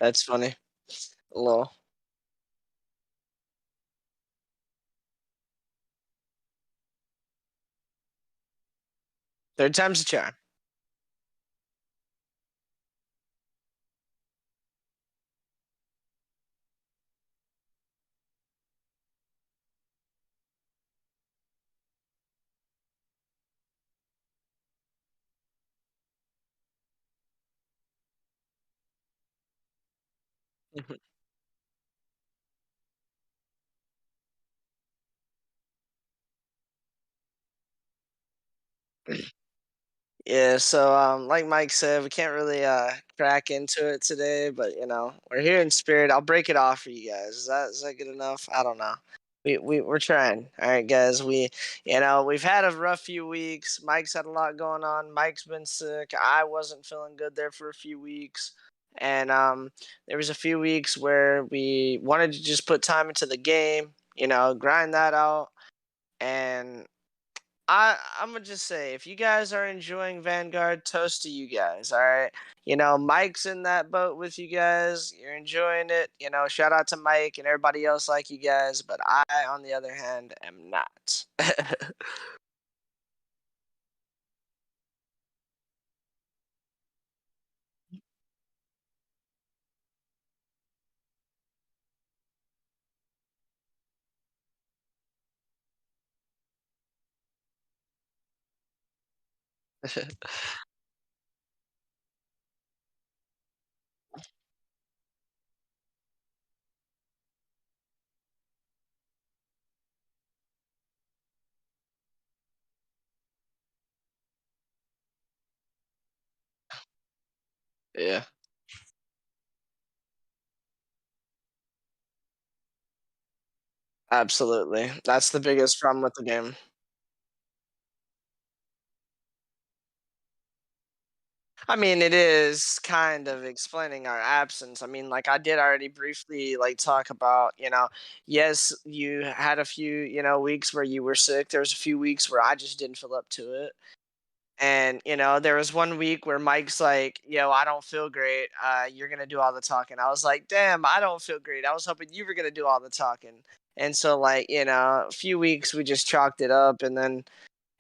That's funny. Lol. Third time's a charm. Mhm. Yeah, so like Mike said, we can't really crack into it today, but we're here in spirit. I'll break it off for you guys. Is that good enough? I don't know. We're trying. All right, guys. We've had a rough few weeks. Mike's had a lot going on. Mike's been sick. I wasn't feeling good there for a few weeks. And there was a few weeks where we wanted to just put time into the game, grind that out. And I'm gonna just say, if you guys are enjoying Vanguard, toast to you guys. All right, Mike's in that boat with you guys. You're enjoying it. Shout out to Mike and everybody else like you guys. But I, on the other hand, am not. Yeah, absolutely. That's the biggest problem with the game. I mean, it is kind of explaining our absence. I mean, like I did already briefly like talk about, yes, you had a few, weeks where you were sick. There was a few weeks where I just didn't feel up to it. And, there was one week where Mike's like, "Yo, I don't feel great. You're gonna do all the talking." I was like, "Damn, I don't feel great. I was hoping you were gonna do all the talking." And so, like, a few weeks we just chalked it up, and then,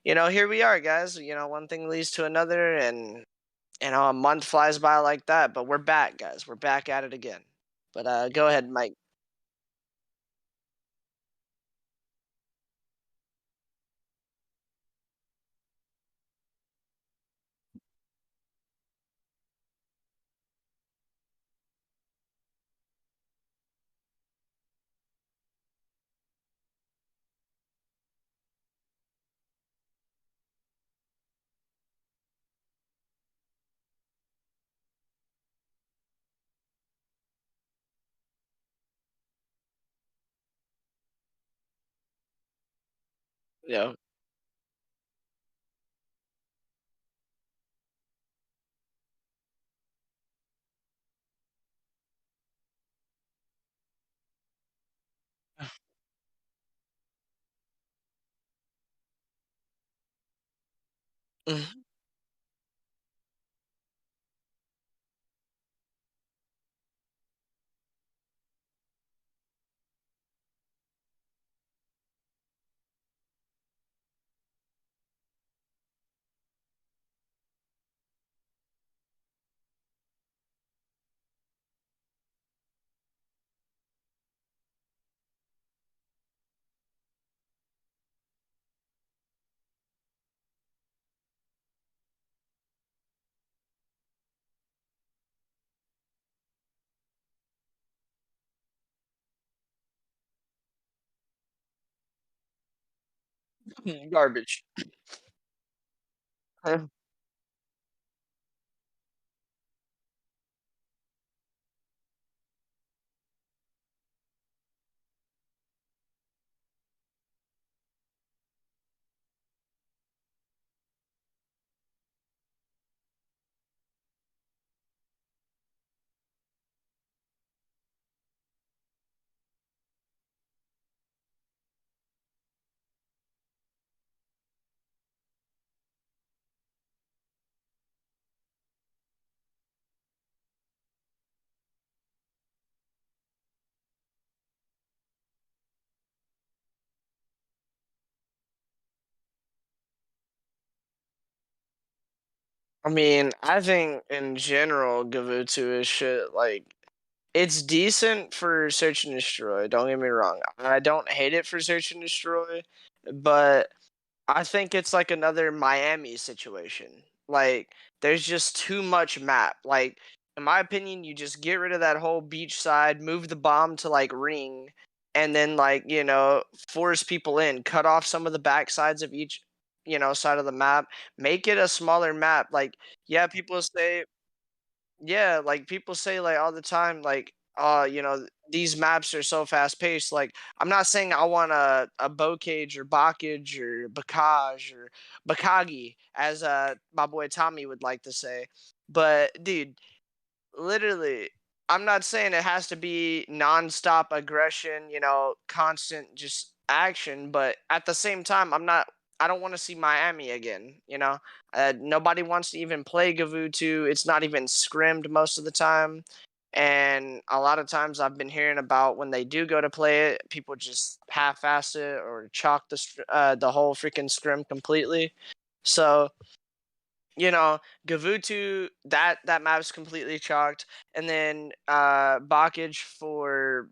here we are, guys. One thing leads to another, and a month flies by like that. But we're back, guys. We're back at it again. But go ahead, Mike. Yeah. Garbage. I mean, I think in general, Gavutu is shit. Like, it's decent for search and destroy. Don't get me wrong. I don't hate it for search and destroy, but I think it's like another Miami situation. Like, there's just too much map. Like, in my opinion, you just get rid of that whole beach side, move the bomb to like ring, and then like, force people in, cut off some of the back sides of each, side of the map, make it a smaller map. Like, yeah, people say yeah, like people say like all the time, like, these maps are so fast paced. Like, I'm not saying I want a Bocage or Bocage or Bacage or Bakagi, as my boy Tommy would like to say. But dude, literally, I'm not saying it has to be nonstop aggression, constant just action, but at the same time, I don't want to see Miami again. Nobody wants to even play Gavutu. It's not even scrimmed most of the time. And a lot of times I've been hearing about when they do go to play it, people just half-ass it or chalk the whole freaking scrim completely. So Gavutu, that map's completely chalked, and then Bakage for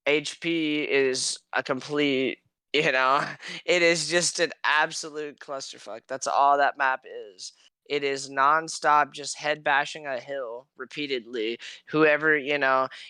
HP is a complete, you know, it is just an absolute clusterfuck. That's all that map is. It is nonstop, just head bashing a hill repeatedly. Whoever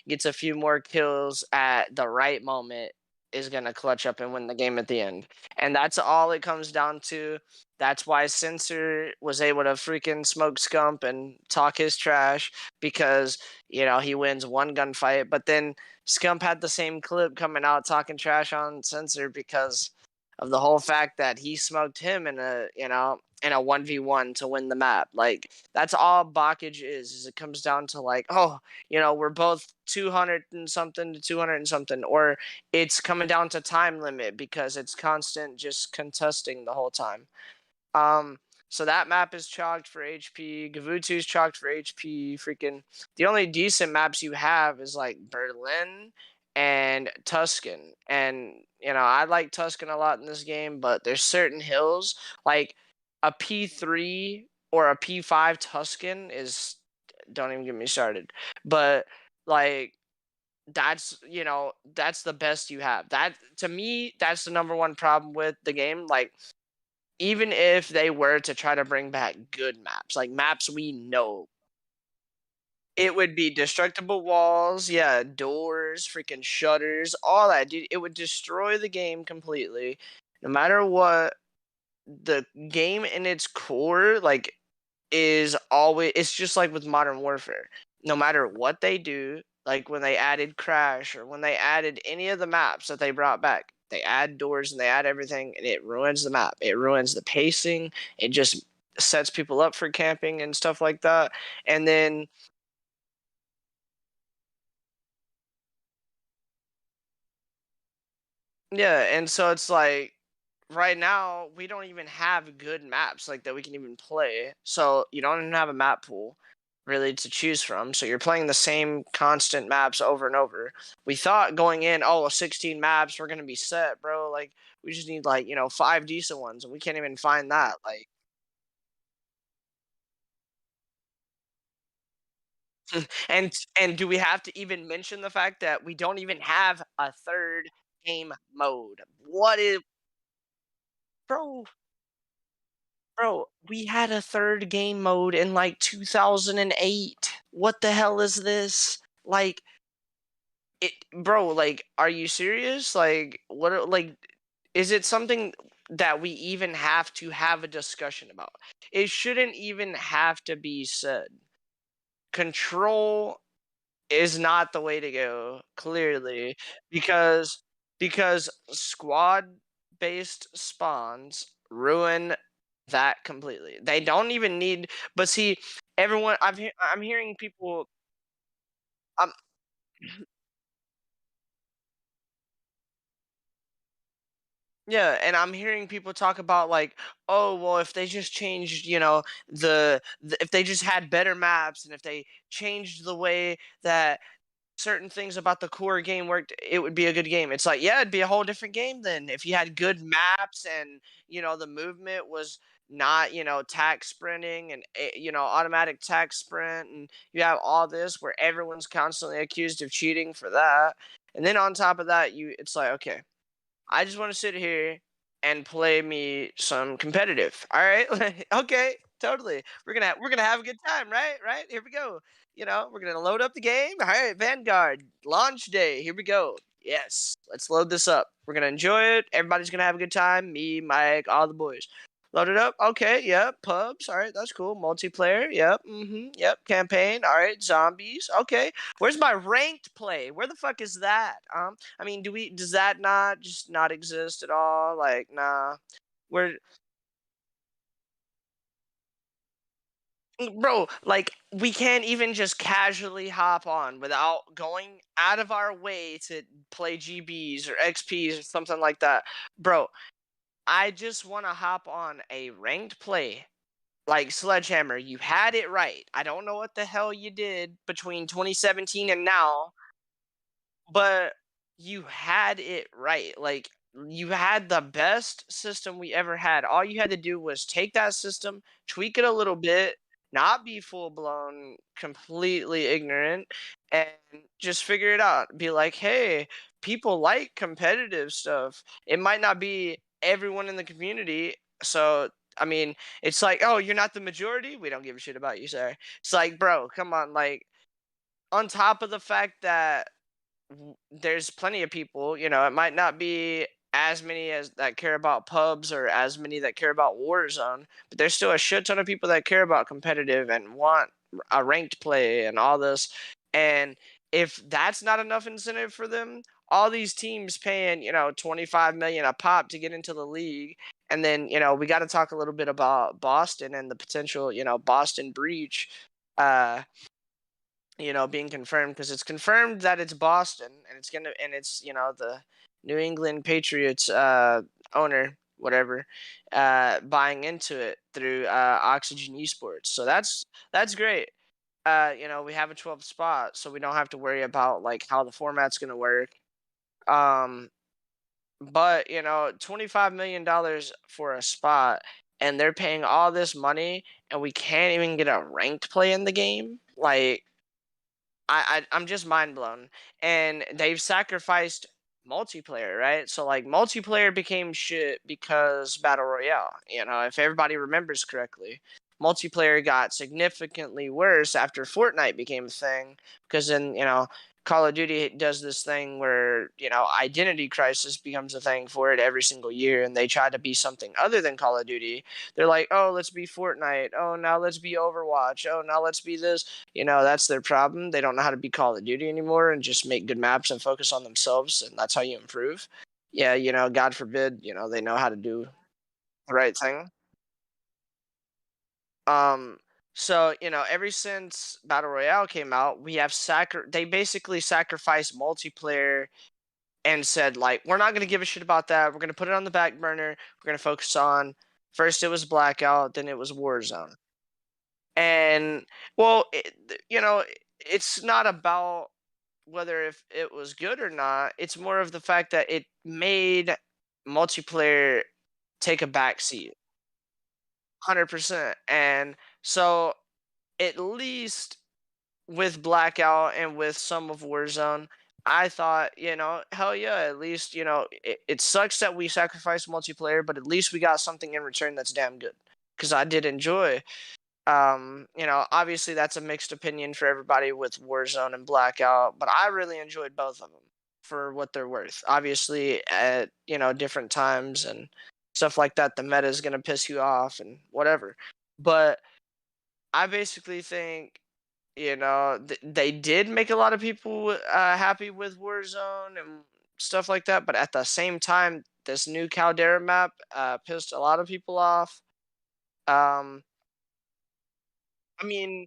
gets a few more kills at the right moment is gonna clutch up and win the game at the end, and that's all it comes down to. That's why Censor was able to freaking smoke Scump and talk his trash because, he wins one gunfight. But then Scump had the same clip coming out talking trash on Censor because of the whole fact that he smoked him in a 1v1 to win the map. Like, that's all Bakage is it comes down to like, oh, we're both 200 and something to 200 and something, or it's coming down to time limit because it's constant just contesting the whole time. Um, so that map is chalked for HP. Gavutu's chalked for HP. Freaking the only decent maps you have is like Berlin and Tuscan. And I like Tuscan a lot in this game, but there's certain hills like a P3 or a P5 Tuscan is, don't even get me started. But like that's the best you have. That, to me, that's the number one problem with the game. Like, even if they were to try to bring back good maps, like maps we know, it would be destructible walls, yeah, doors, freaking shutters, all that, dude. It would destroy the game completely. No matter what, the game in its core, like, is always, it's just like with Modern Warfare. No matter what they do, like when they added Crash or when they added any of the maps that they brought back, they add doors and they add everything, and it ruins the map. It ruins the pacing. It just sets people up for camping and stuff like that. And then yeah, and so it's like right now we don't even have good maps like that we can even play. So you don't even have a map pool really to choose from. So you're playing the same constant maps over and over. We thought going in, oh, 16 maps, we're gonna be set, bro. Like, we just need like, 5 decent ones, and we can't even find that. Like, and do we have to even mention the fact that we don't even have a third game mode? What is bro? Bro, we had a third game mode in like 2008. What the hell is this? Like, it, bro, like, are you serious? Like, like, is it something that we even have to have a discussion about? It shouldn't even have to be said. Control is not the way to go, clearly, because squad based spawns ruin that completely. They don't even need, but see, everyone, I'm hearing people, um yeah, and I'm hearing people talk about like, oh, well, if they just changed, if they just had better maps, and if they changed the way that certain things about the core game worked, it would be a good game. It's like, yeah, it'd be a whole different game then if you had good maps and the movement was not, tax sprinting and, automatic tax sprint. And you have all this where everyone's constantly accused of cheating for that. And then on top of that, it's like, okay, I just want to sit here and play me some competitive. All right, okay, totally. We're gonna have a good time, right? Right. Here we go. We're gonna load up the game. All right, Vanguard launch day. Here we go. Yes, let's load this up. We're gonna enjoy it. Everybody's gonna have a good time. Me, Mike, all the boys. Load it up. Okay, yep. Pubs. All right, that's cool. Multiplayer. Yep. Yep. Campaign. All right. Zombies. Okay. Where's my ranked play? Where the fuck is that? I mean, does that not just not exist at all? Like, nah. We're bro, like we can't even just casually hop on without going out of our way to play GBs or XPs or something like that. Bro, I just want to hop on a ranked play. Like Sledgehammer, you had it right. I don't know what the hell you did between 2017 and now, but you had it right. Like you had the best system we ever had. All you had to do was take that system, tweak it a little bit, not be full blown, completely ignorant, and just figure it out. Be like, hey, people like competitive stuff. It might not be everyone in the community. So, I mean, it's like, oh, you're not the majority. We don't give a shit about you, sorry. It's like, bro, come on. Like, on top of the fact that there's plenty of people, it might not be as many as that care about pubs or as many that care about Warzone, but there's still a shit ton of people that care about competitive and want a ranked play and all this. And if that's not enough incentive for them, all these teams paying, 25 million a pop to get into the league. And then, we got to talk a little bit about Boston and the potential, Boston breach. Being confirmed because it's confirmed that it's Boston and it's the New England Patriots owner, whatever, buying into it through Oxygen Esports. So that's great. We have a 12th spot, so we don't have to worry about like how the format's gonna work. Um, but $25 million for a spot, and they're paying all this money, and we can't even get a ranked play in the game. Like I'm just mind blown. And they've sacrificed multiplayer, right? So like multiplayer became shit because battle royale. If everybody remembers correctly, multiplayer got significantly worse after Fortnite became a thing because then Call of Duty does this thing where identity crisis becomes a thing for it every single year, and they try to be something other than Call of Duty. They're like, oh, let's be Fortnite. Oh, now let's be Overwatch. Oh, now let's be this. That's their problem. They don't know how to be Call of Duty anymore and just make good maps and focus on themselves, and that's how you improve. Yeah, God forbid, they know how to do the right thing. Um, so ever since Battle Royale came out, we have they basically sacrificed multiplayer and said like, we're not gonna give a shit about that. We're gonna put it on the back burner. We're gonna focus on first it was Blackout, then it was Warzone. And well, it's not about whether if it was good or not. It's more of the fact that it made multiplayer take a back seat, 100%. And so at least with Blackout and with some of Warzone, I thought, hell yeah, at least, it sucks that we sacrificed multiplayer, but at least we got something in return that's damn good. Because I did enjoy. Obviously that's a mixed opinion for everybody with Warzone and Blackout, but I really enjoyed both of them for what they're worth. Obviously, at different times and stuff like that, the meta is gonna piss you off and whatever. But I basically think they did make a lot of people happy with Warzone and stuff like that, but at the same time, this new Caldera map pissed a lot of people off. Um, I mean,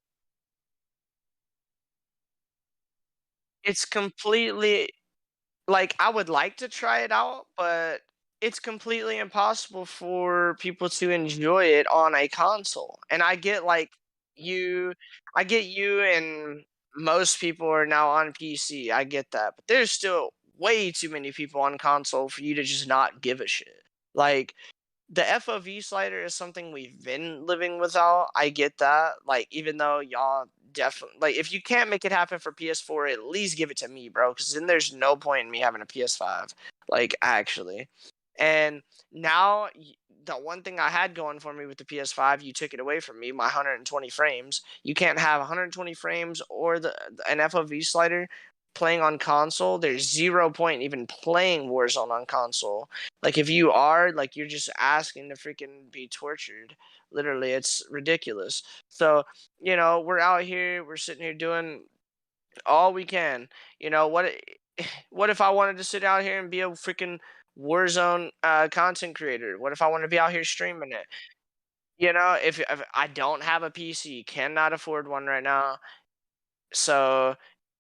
it's completely like I would like to try it out, but it's completely impossible for people to enjoy it on a console. And you I get you and most people are now on PC. I get that. But there's still way too many people on console for you to just not give a shit. Like the FOV slider is something we've been living without. I get that. Like, even though y'all definitely like, if you can't make it happen for PS4, at least give it to me, bro. Because then there's no point in me having a PS5. Like, actually. And now the one thing I had going for me with the PS5, you took it away from me. My 120 frames. You can't have 120 frames or an FOV slider playing on console. There's zero point even playing Warzone on console. Like, if you are, like, you're just asking to freaking be tortured. Literally, it's ridiculous. So, we're out here, we're sitting here doing all we can. What if I wanted to sit out here and be a freaking Warzone content creator? What if I want to be out here streaming it? If I don't have a PC, cannot afford one right now, so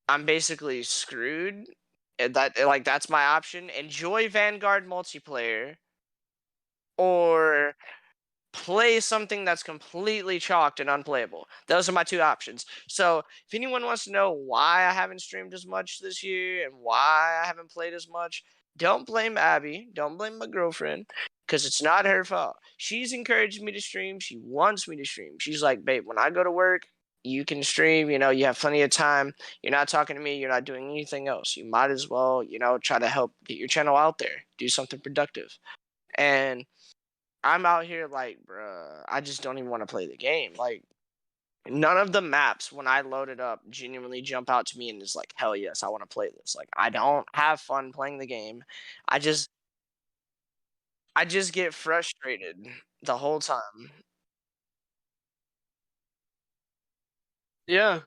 I'm basically screwed. That's my option. Enjoy Vanguard multiplayer, or play something that's completely chalked and unplayable. Those are my two options. So if anyone wants to know why I haven't streamed as much this year and why I haven't played as much, don't blame Abby. Don't blame my girlfriend, because it's not her fault. She's encouraged me to stream. She wants me to stream. She's like, babe, when I go to work, you can stream. You have plenty of time. You're not talking to me. You're not doing anything else. You might as well, try to help get your channel out there. Do something productive. And I'm out here like, bruh, I just don't even want to play the game. Like, none of the maps when I load it up genuinely jump out to me and is like, hell yes, I want to play this. Like, I don't have fun playing the game. I just I just get frustrated the whole time. Yeah.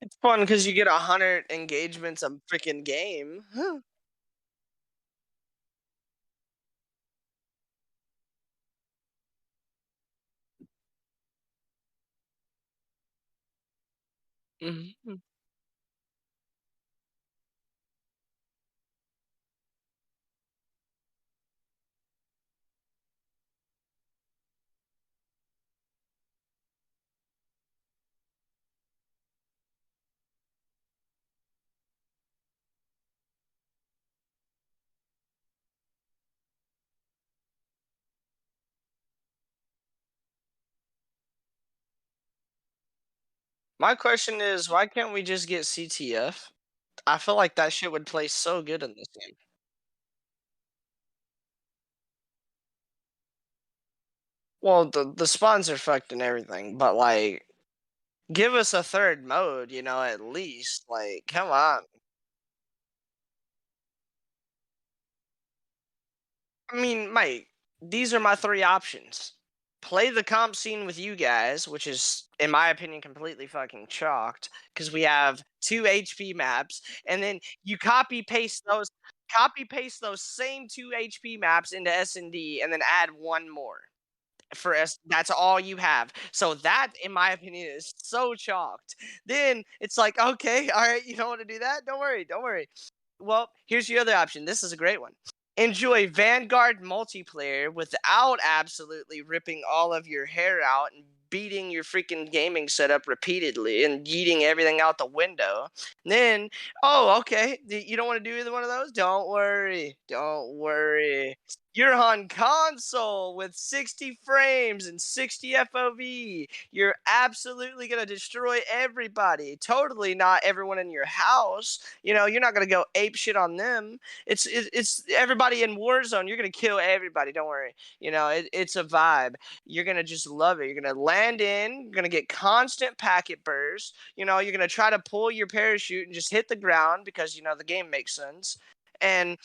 It's fun because you get 100 engagements a freaking game. Mhm. My question is, why can't we just get CTF? I feel like that shit would play so good in this game. Well, the spawns are fucked and everything, but like, give us a third mode, at least. Like, come on. I mean, Mike, these are my three options. Play the comp scene with you guys, which is, in my opinion, completely fucking chalked because we have two HP maps, and then you copy paste those same two HP maps into S&D, and then add one more for us. That's all you have. So that, in my opinion, is so chalked. Then it's like, okay, all right, you don't want to do that? Don't worry, don't worry. Well, here's your other option. This is a great one. Enjoy Vanguard multiplayer without absolutely ripping all of your hair out and beating your freaking gaming setup repeatedly and yeeting everything out the window. Then, oh, okay, you don't want to do either one of those? Don't worry. Don't worry. You're on console with 60 frames and 60 FOV. You're absolutely going to destroy everybody. Totally not everyone in your house. You're not going to go ape shit on them. It's everybody in Warzone. You're gonna kill everybody. Don't worry. It's a vibe. You're gonna just love it. You're gonna land in. You're gonna get constant packet bursts. You're gonna try to pull your parachute and just hit the ground because the game makes sense. And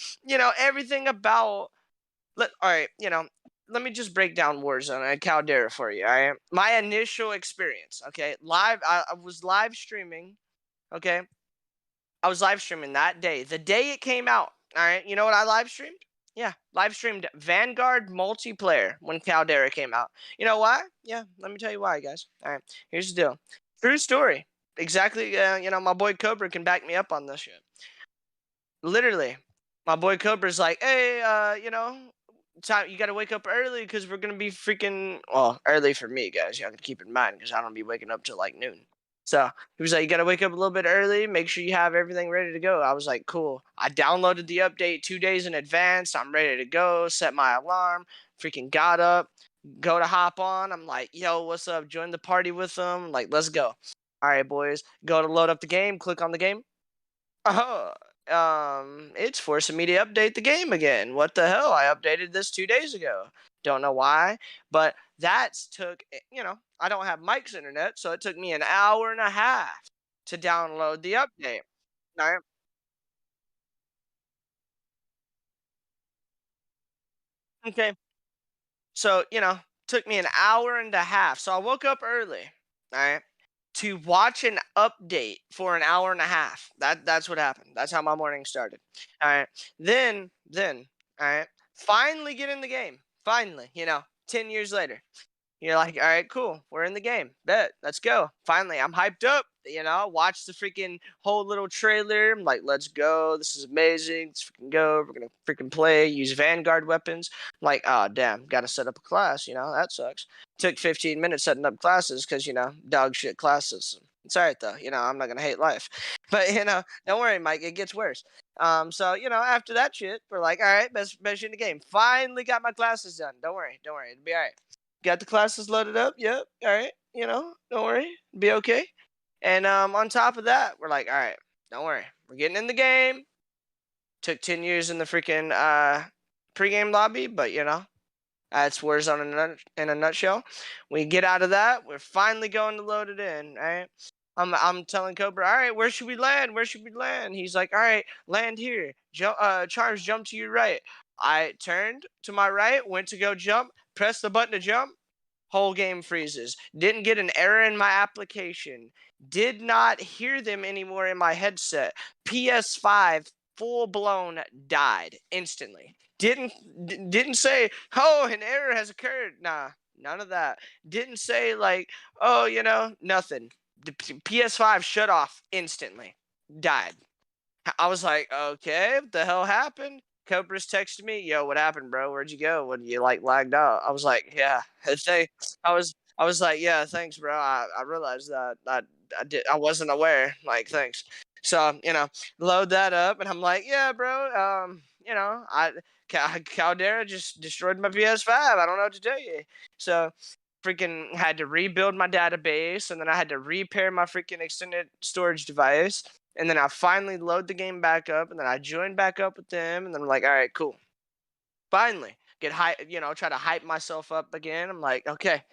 everything about. All right. Let me just break down Warzone and Caldera for you. All right. My initial experience. Okay. Live. I was live streaming. Okay. I was live streaming that day. The day it came out. All right. You know what I live streamed? Yeah, live streamed Vanguard multiplayer when Caldera came out. You know why? Yeah, let me tell you why, guys. All right, here's the deal. True story. exactly. My boy Cobra can back me up on this shit. Literally, my boy Cobra's like, hey, time you got to wake up early because we're gonna be freaking early for me, guys. You have to keep in mind because I don't be waking up till like noon. So he was like, you got to wake up a little bit early. Make sure you have everything ready to go. I was like, cool. I downloaded the update 2 days in advance. I'm ready to go. Set my alarm. Freaking got up. Go to hop on. I'm like, yo, what's up? Join the party with them. Like, let's go. All right, boys. Go to load up the game. Click on the game. Oh, it's forcing me to update the game again. What the hell? I updated this 2 days ago. Don't know why, but I don't have Mike's internet, so it took me an hour and a half to download the update. Right? Okay. So, took me an hour and a half. So I woke up early, all right, to watch an update for an hour and a half. That's what happened. That's how my morning started. All right. Then, all right, finally get in the game. Finally, 10 years later. You're like, all right, cool. We're in the game. Bet. Let's go. Finally, I'm hyped up. Watch the freaking whole little trailer. I'm like, let's go. This is amazing. Let's freaking go. We're going to freaking play, use Vanguard weapons. I'm like, oh, damn. Got to set up a class. That sucks. Took 15 minutes setting up classes because, dog shit classes. It's all right, though. I'm not going to hate life. But, don't worry, Mike. It gets worse. So, after that shit, we're like, all right, best shit in the game. Finally got my classes done. Don't worry. It'll be all right. Got the classes loaded up. Yep. All right. Don't worry. Be okay. And on top of that, we're like, all right, don't worry. We're getting in the game. Took 10 years in the freaking pregame lobby, but that's Warzone in a nutshell. We get out of that. We're finally going to load it in. All right. I'm telling Cobra, all right, where should we land? Where should we land? He's like, all right, land here. Jump, Charms, jump to your right. I turned to my right, went to go jump, pressed the button to jump. Whole game freezes. Didn't get an error in my application. Did not hear them anymore in my headset. PS5 full blown died instantly. Didn't say, oh, an error has occurred. Nah, none of that. Didn't say like, oh, nothing. The PS5 shut off instantly. Died. I was like, okay, what the hell happened? Cobra's texted me, yo, what happened, bro? Where'd you go? When you like lagged out? I was like, yeah. I was like, yeah, thanks, bro. I realized that I wasn't aware. Like, thanks. So, load that up and I'm like, yeah, bro, Caldera just destroyed my PS5. I don't know what to tell you. So freaking had to rebuild my database and then I had to repair my freaking extended storage device. And then I finally load the game back up, and then I join back up with them, and then I'm like, all right, cool. Finally, get hype, try to hype myself up again. I'm like, okay,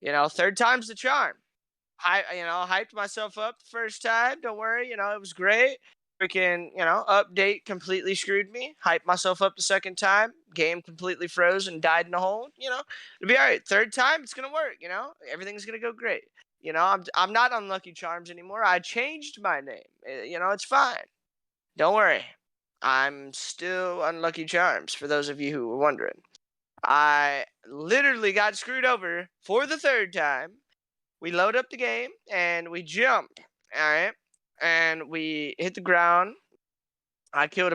third time's the charm. Hyped myself up the first time. Don't worry, it was great. Freaking, update completely screwed me. Hyped myself up the second time. Game completely froze and died in a hole. It'll be all right. Third time, it's gonna work. Everything's gonna go great. I'm not Unlucky Charms anymore. I changed my name. It's fine. Don't worry. I'm still Unlucky Charms. For those of you who were wondering, I literally got screwed over for the third time. We load up the game and we jump, all right, and we hit the ground. I killed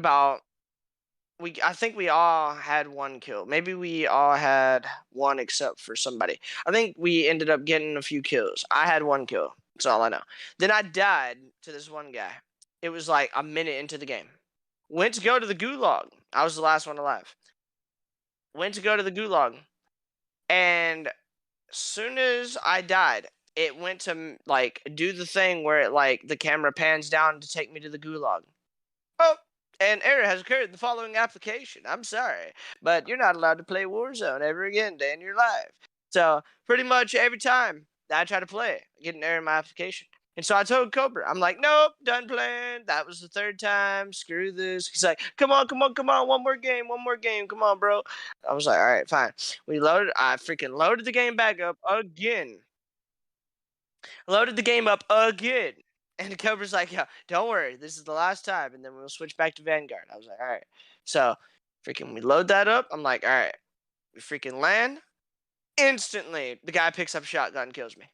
I think we all had one kill. Maybe we all had one except for somebody. I think we ended up getting a few kills. I had one kill. That's all I know. Then I died to this one guy. It was like a minute into the game. Went to go to the gulag. I was the last one alive. Went to go to the gulag. And soon as I died, it went to like do the thing where it like the camera pans down to take me to the gulag. Oh, an error has occurred in the following application. I'm sorry, but you're not allowed to play Warzone ever again day in your life. So pretty much every time that I try to play it, I get an error in my application. And so I told Cobra, I'm like, nope, done playing. That was the third time. Screw this. He's like, come on, come on, come on. One more game. Come on, bro. I was like, all right, fine. I freaking loaded the game back up again. Loaded the game up again. And the Cobra's like, yeah, don't worry. This is the last time. And then we'll switch back to Vanguard. I was like, all right. So freaking we load that up. I'm like, all right. We freaking land. Instantly, the guy picks up a shotgun and kills me.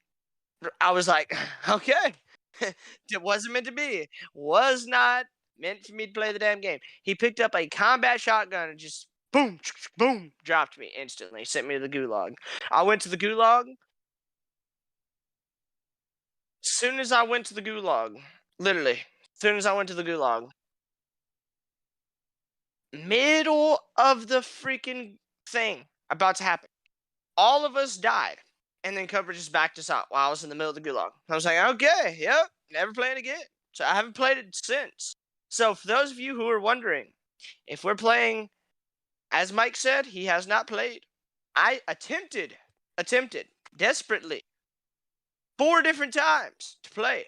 I was like, okay. It wasn't meant to be. Was not meant for me to play the damn game. He picked up a combat shotgun and just boom, boom, dropped me instantly. Sent me to the gulag. I went to the gulag. Soon as I went to the gulag, literally, soon as I went to the gulag, middle of the freaking thing about to happen, all of us died. And then coverage just backed us out while I was in the middle of the gulag. I was like, okay, yep, never playing again. So I haven't played it since. So for those of you who are wondering, if we're playing, as Mike said, he has not played. I attempted desperately 4 different times to play,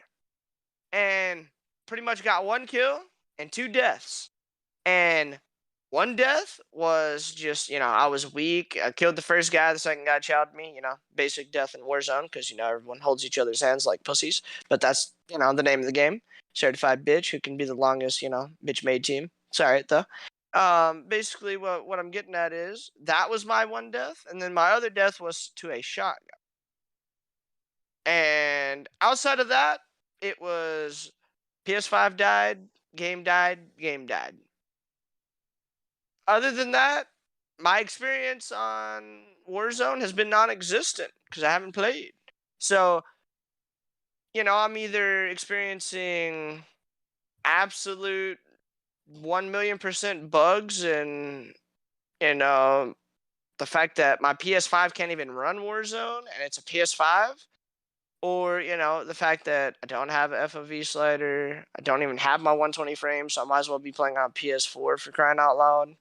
and pretty much got 1 kill and 2 deaths. And one death was just, I was weak. I killed the first guy, the second guy chowed me, basic death in Warzone, because, everyone holds each other's hands like pussies. But that's, the name of the game. Certified bitch, who can be the longest, bitch made team. It's alright, though. Basically, what I'm getting at is, that was my one death, and then my other death was to a shotgun. And outside of that, it was PS5 died, game died, game died. Other than that, my experience on Warzone has been non-existent because I haven't played. So, I'm either experiencing absolute 1,000,000% bugs and, the fact that my PS5 can't even run Warzone and it's a PS5, or, the fact that I don't have an FOV slider, I don't even have my 120 frames, so I might as well be playing on PS4 for crying out loud.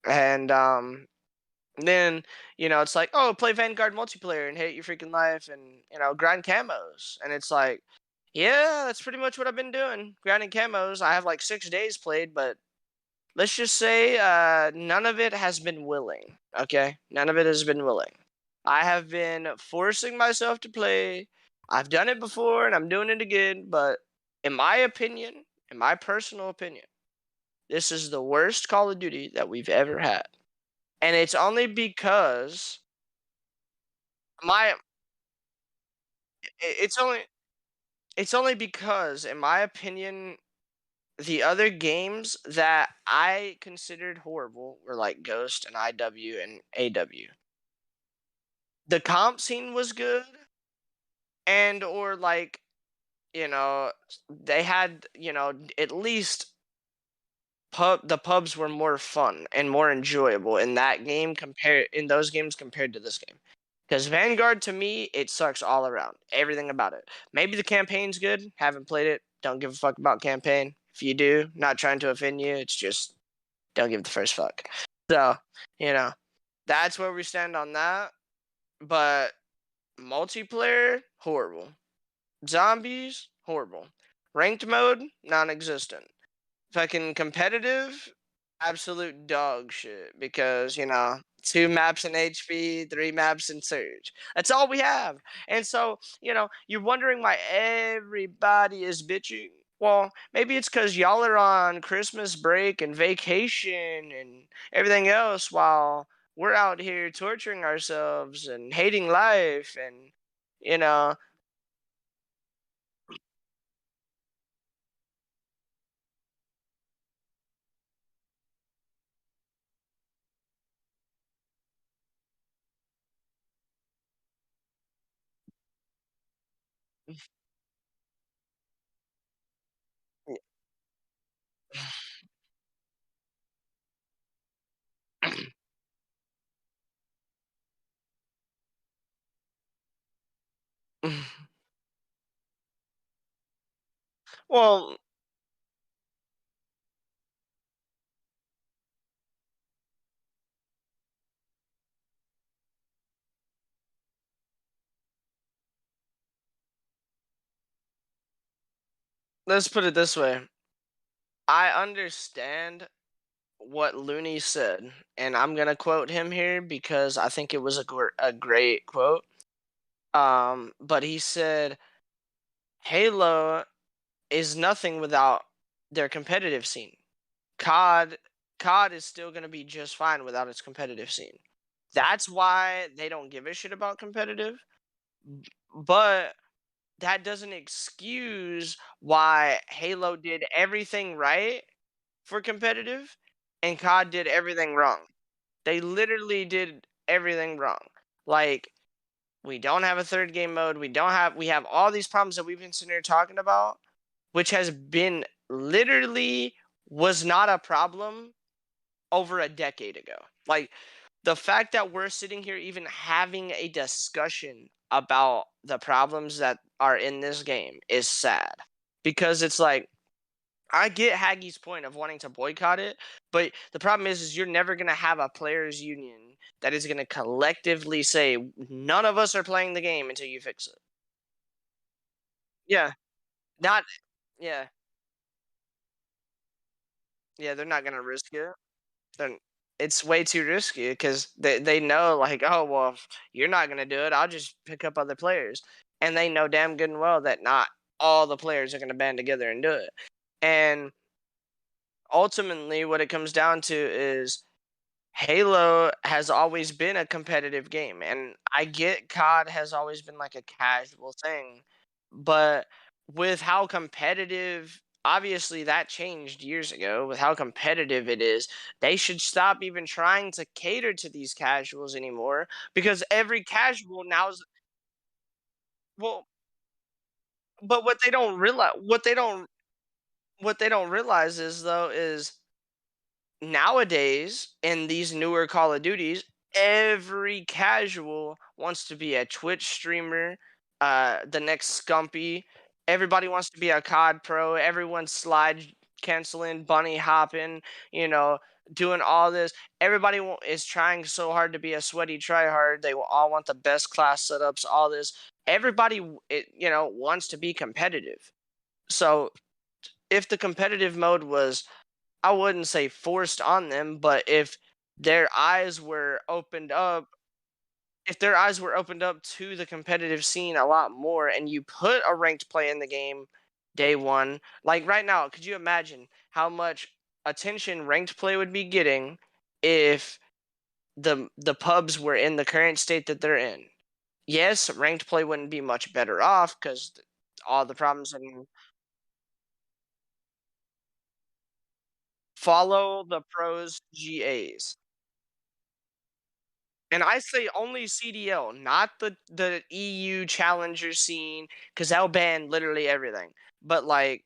And then, it's like, oh, play Vanguard multiplayer and hate your freaking life and, grind camos. And it's like, yeah, that's pretty much what I've been doing. Grinding camos. I have like 6 days played, but let's just say none of it has been willing. Okay? None of it has been willing. I have been forcing myself to play. I've done it before and I'm doing it again, but in my opinion, in my personal opinion, this is the worst Call of Duty that we've ever had. And it's only because my it's only because, in my opinion, the other games that I considered horrible were like Ghost and IW and AW. The comp scene was good, and or like, they had, at least the pubs were more fun and more enjoyable in that game in those games compared to this game. Because Vanguard, to me, it sucks all around. Everything about it. Maybe the campaign's good. Haven't played it. Don't give a fuck about campaign. If you do, not trying to offend you. It's just don't give the first fuck. So, that's where we stand on that. But multiplayer, horrible. Zombies, horrible. Ranked mode, non-existent. Fucking competitive, absolute dog shit, because 2 maps in HP, 3 maps in Surge. That's all we have. And so, you're wondering why everybody is bitching. Well, maybe it's because y'all are on Christmas break and vacation and everything else, while we're out here torturing ourselves and hating life, and you know well, let's put it this way. I understand what Looney said, and I'm gonna quote him here because I think it was a great quote. But he said, "Halo is nothing without their competitive scene. COD, COD is still gonna be just fine without its competitive scene. That's why they don't give a shit about competitive. But that doesn't excuse why Halo did everything right for competitive and COD did everything wrong. They literally did everything wrong. Like, we don't have a third game mode. We have all these problems that we've been sitting here talking about, which has been literally was not a problem over a decade ago. Like, the fact that we're sitting here even having a discussion about the problems that are in this game is sad, because it's like, I get Haggie's point of wanting to boycott it, but the problem is you're never gonna have a players union that is gonna collectively say none of us are playing the game until you fix it. Yeah, not yeah, yeah. They're not gonna risk it. Then it's way too risky because they know, like, oh well, if you're not gonna do it, I'll just pick up other players, and they know damn good and well that not all the players are gonna band together and do it. And ultimately, what it comes down to is Halo has always been a competitive game, and I get COD has always been like a casual thing, but with how competitive, obviously that changed years ago. With how competitive it is, they should stop even trying to cater to these casuals anymore, because every casual now is, well, but what they don't realize is, though, is nowadays in these newer Call of Duties, every casual wants to be a Twitch streamer, the next Scumpy. Everybody wants to be a COD pro. Everyone's slide canceling, bunny hopping, you know, doing all this. Everybody is trying so hard to be a sweaty tryhard. They all want the best class setups, all this. Everybody, wants to be competitive. So if the competitive mode was, I wouldn't say forced on them, but their eyes were opened up, if their eyes were opened up to the competitive scene a lot more, and you put a ranked play in the game day one, like right now, could you imagine how much attention ranked play would be getting if the pubs were in the current state that they're in? Yes, ranked play wouldn't be much better off because all the problems, and follow the pros GAs. And I say only CDL, not the EU challenger scene, because that'll ban literally everything. But like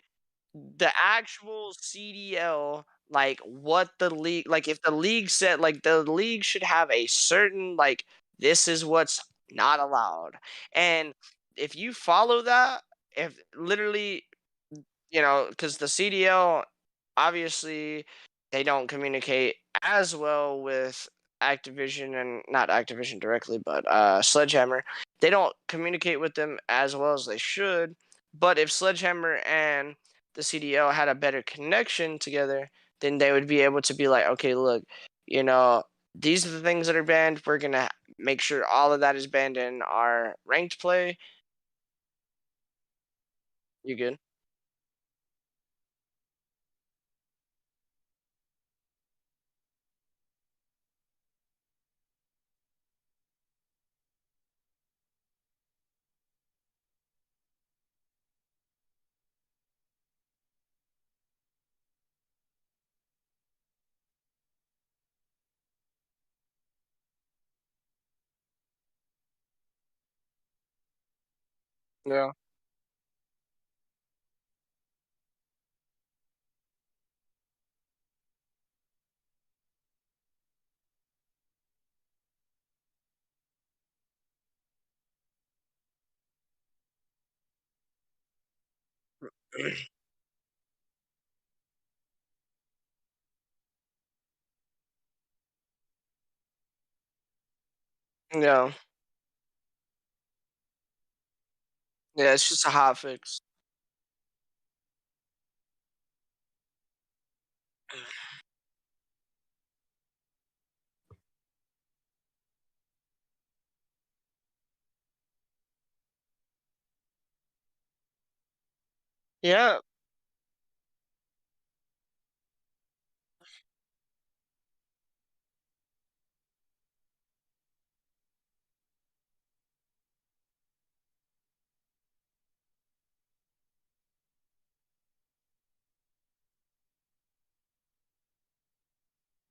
the actual CDL, like what the league, like if the league said, like the league should have a certain, like, this is what's not allowed. And if you follow that, if literally, because the CDL, obviously, they don't communicate as well with Activision, and not Activision directly, but Sledgehammer. They don't communicate with them as well as they should. But if Sledgehammer and the CDL had a better connection together, then they would be able to be like, okay, look, you know, these are the things that are banned. We're gonna make sure all of that is banned in our ranked play. You good? Yeah. Yeah. Yeah, it's just a hot fix. Yeah.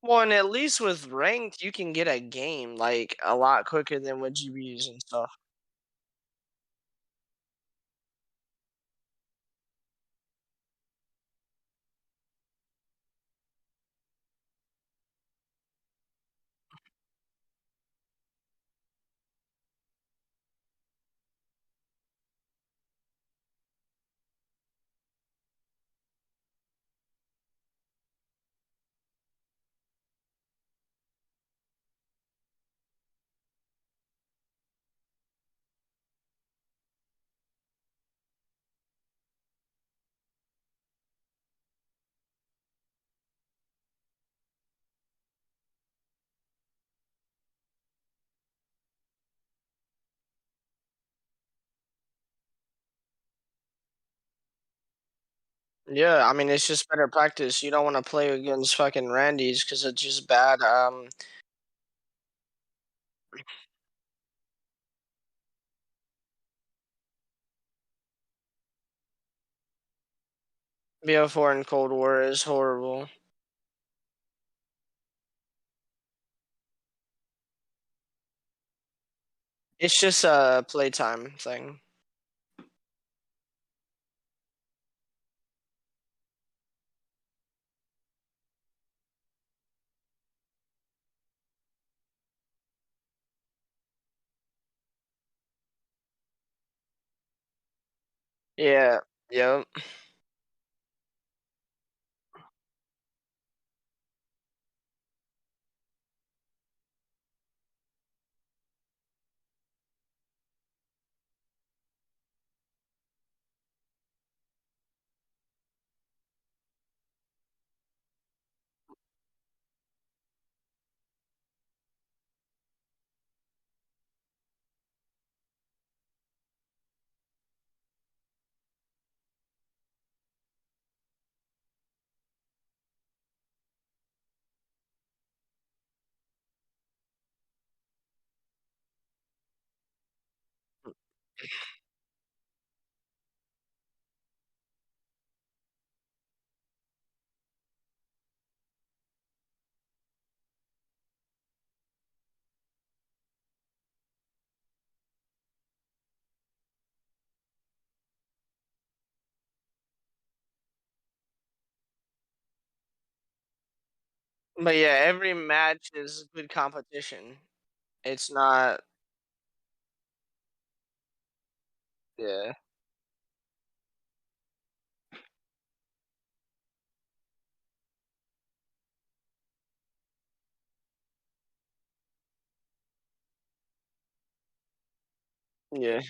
Well, and at least with ranked, you can get a game like a lot quicker than with GBUs and stuff. Yeah, I mean it's just better practice. You don't want to play against fucking Randy's because it's just bad. BO4 and Cold War is horrible. It's just a playtime thing. Yeah. Yep. But yeah, every match is good competition. It's not. Yeah. Yeah.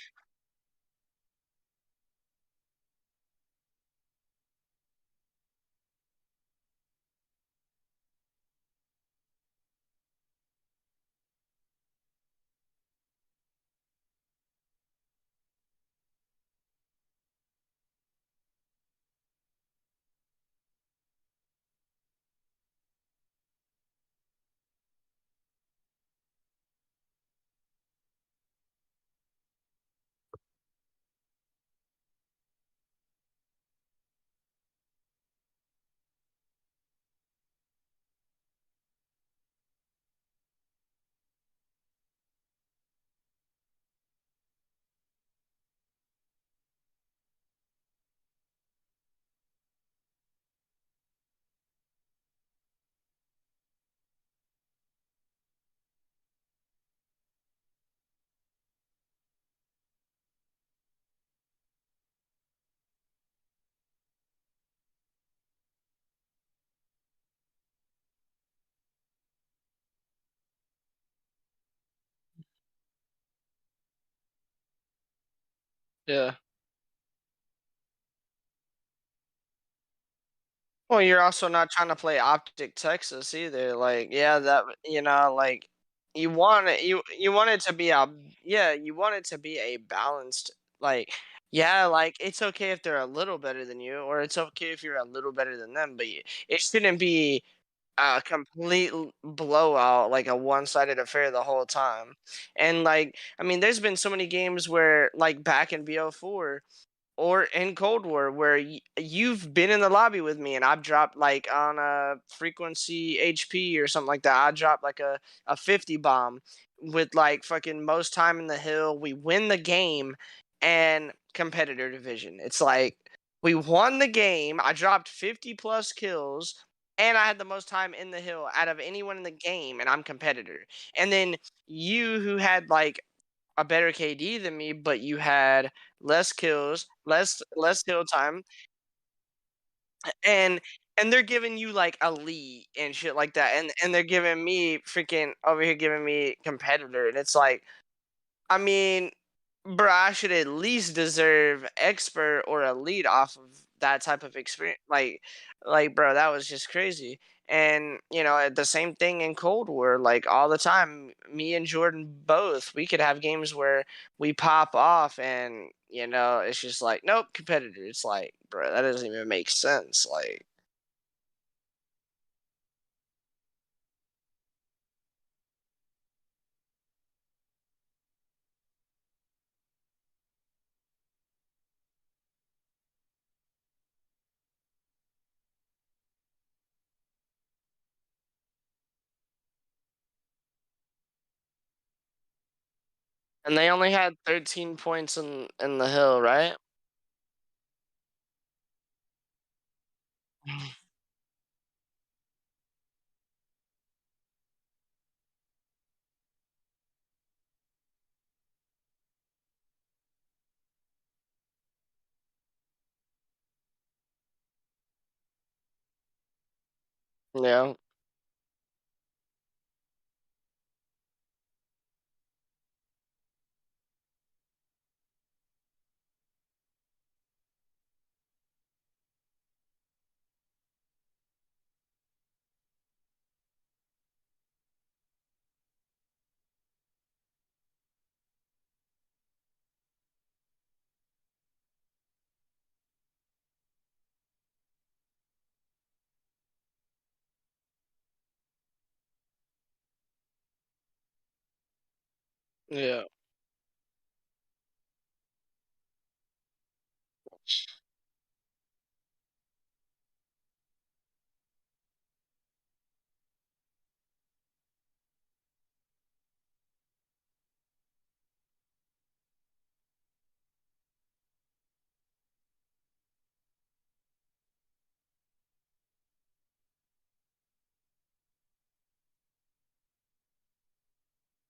Yeah. Well, you're also not trying to play Optic Texas either. Like, yeah, like you want it to be a yeah, you want it to be a balanced like yeah, like it's okay if they're a little better than you, or it's okay if you're a little better than them, but it shouldn't be a complete blowout, like a one-sided affair the whole time. And like, I mean, there's been so many games where like back in BO4 or in Cold War where you've been in the lobby with me and I've dropped like on a frequency HP or something like that. I dropped like a 50 bomb with like fucking most time in the hill. We win the game and competitor division. It's like we won the game. I dropped 50 plus kills and I had the most time in the hill out of anyone in the game and I'm competitor. And then you who had like a better KD than me, but you had less kills, less kill time, and they're giving you like elite and shit like that, and they're giving me freaking over here giving me competitor, and it's like, I mean, bro, I should at least deserve expert or elite off of that type of experience. Bro, that was just crazy. And the same thing in Cold War, like all the time. Me and Jordan both, we could have games where we pop off, and it's just like, nope, competitor. It's like, bro, that doesn't even make sense. Like, and they only had 13 points in the hill, right? Yeah, yeah,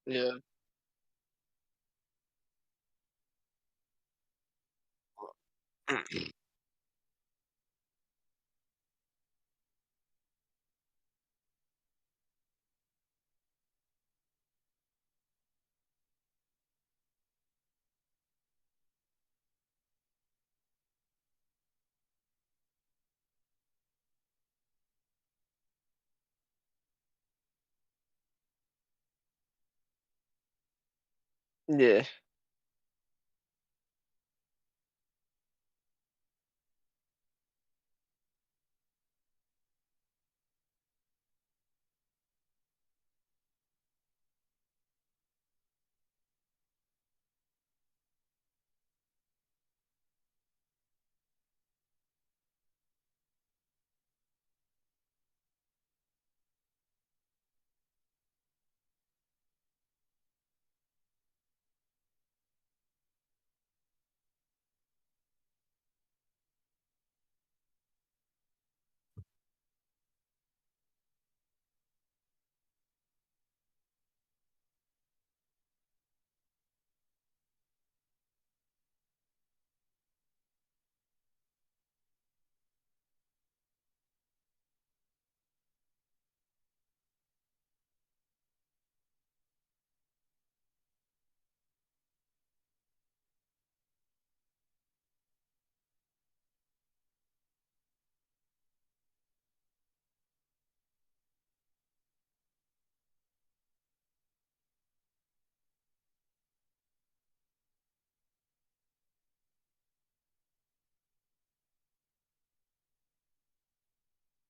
yeah. Yeah.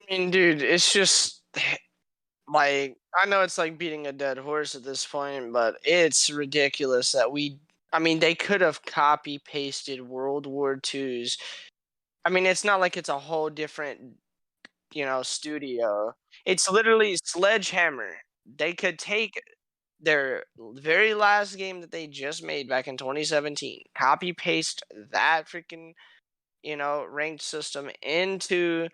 I mean, dude, it's just like, I know it's like beating a dead horse at this point, but it's ridiculous that we I mean, they could have copy pasted World War II's. I mean, it's not like it's a whole different, studio. It's literally Sledgehammer. They could take their very last game that they just made back in 2017, copy paste that freaking, ranked system into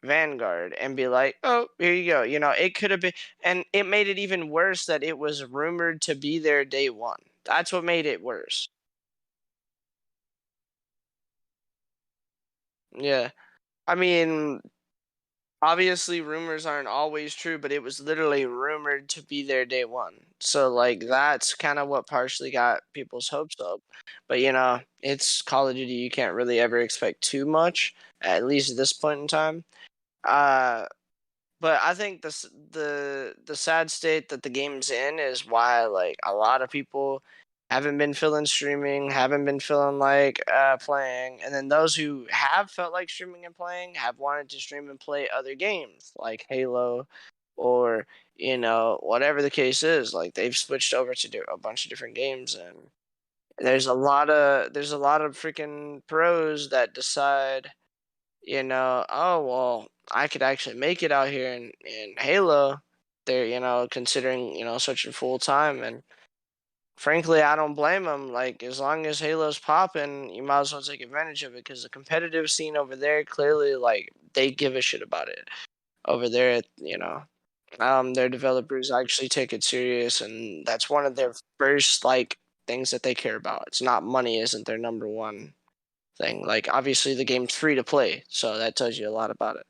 Vanguard and be like, "Oh, here you go." It could have been, and it made it even worse that it was rumored to be there day one. That's what made it worse. Yeah. I mean, obviously rumors aren't always true, but it was literally rumored to be there day one. So like that's kind of what partially got people's hopes up. But it's Call of Duty. You can't really ever expect too much, at least at this point in time. Uh but I think the sad state that the game's in is why like a lot of people haven't been feeling streaming, haven't been feeling like playing, and then those who have felt like streaming and playing have wanted to stream and play other games like Halo or whatever the case is. Like they've switched over to do a bunch of different games, and there's a lot of freaking pros that decide oh well, I could actually make it out here in Halo. They're considering switching full time, and frankly, I don't blame them. Like as long as Halo's popping, you might as well take advantage of it because the competitive scene over there clearly like they give a shit about it over there. Their developers actually take it serious, and that's one of their first like things that they care about. It's not money, isn't their number one thing. Like obviously the game's free to play, so that tells you a lot about it.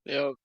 Yep.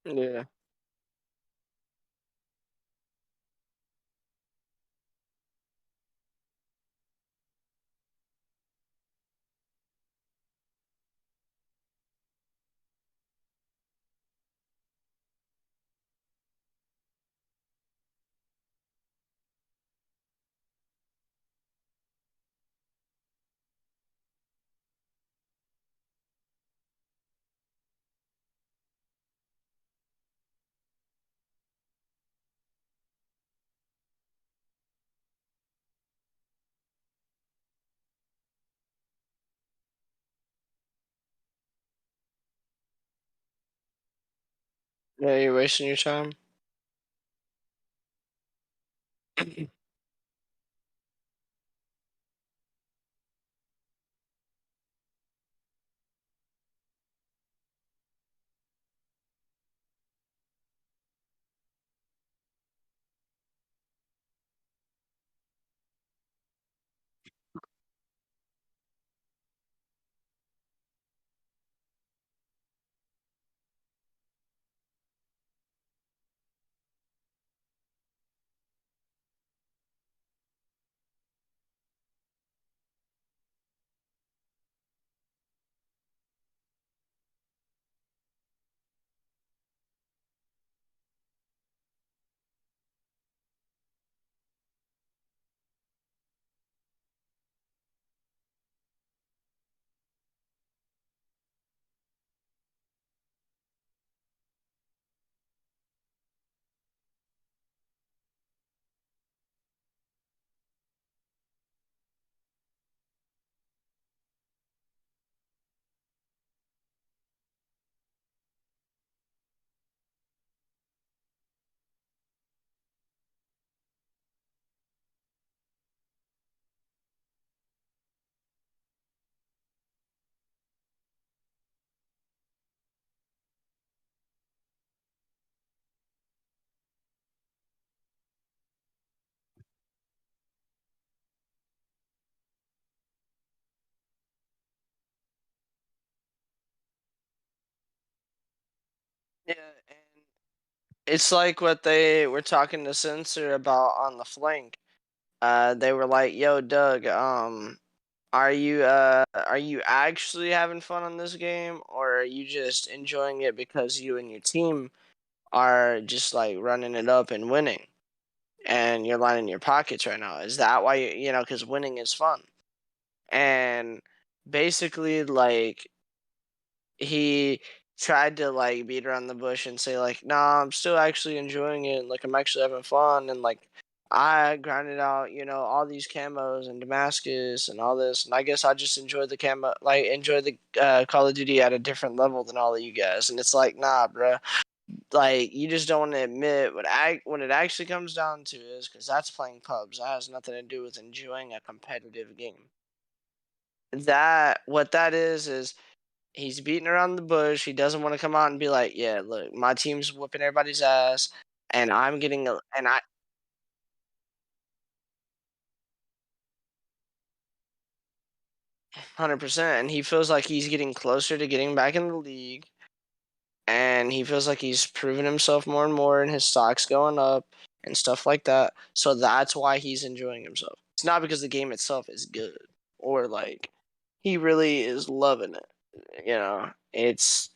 Yeah. Yeah, you're wasting your time. Yeah, and it's like what they were talking to Censor about on the flank. They were like, "Yo, Doug, are you actually having fun on this game, or are you just enjoying it because you and your team are just like running it up and winning, and you're lining your pockets right now? Is that why you know? Because winning is fun." And basically, like he tried to like beat around the bush and say like, "Nah, I'm still actually enjoying it. Like I'm actually having fun, and like I grinded out, you know, all these camos in Damascus and all this, and I guess I just enjoy the camo, like enjoy the Call of Duty at a different level than all of you guys." And it's like, nah, bruh. Like you just don't want to admit what it actually comes down to is because that's playing pubs. That has nothing to do with enjoying a competitive game. That what that is he's beating around the bush. He doesn't want to come out and be like, "Yeah, look, my team's whooping everybody's ass, and I'm getting a and I 100%." And he feels like he's getting closer to getting back in the league, and he feels like he's proven himself more and more, and his stock's going up and stuff like that. So that's why he's enjoying himself. It's not because the game itself is good or like he really is loving it. You know, it's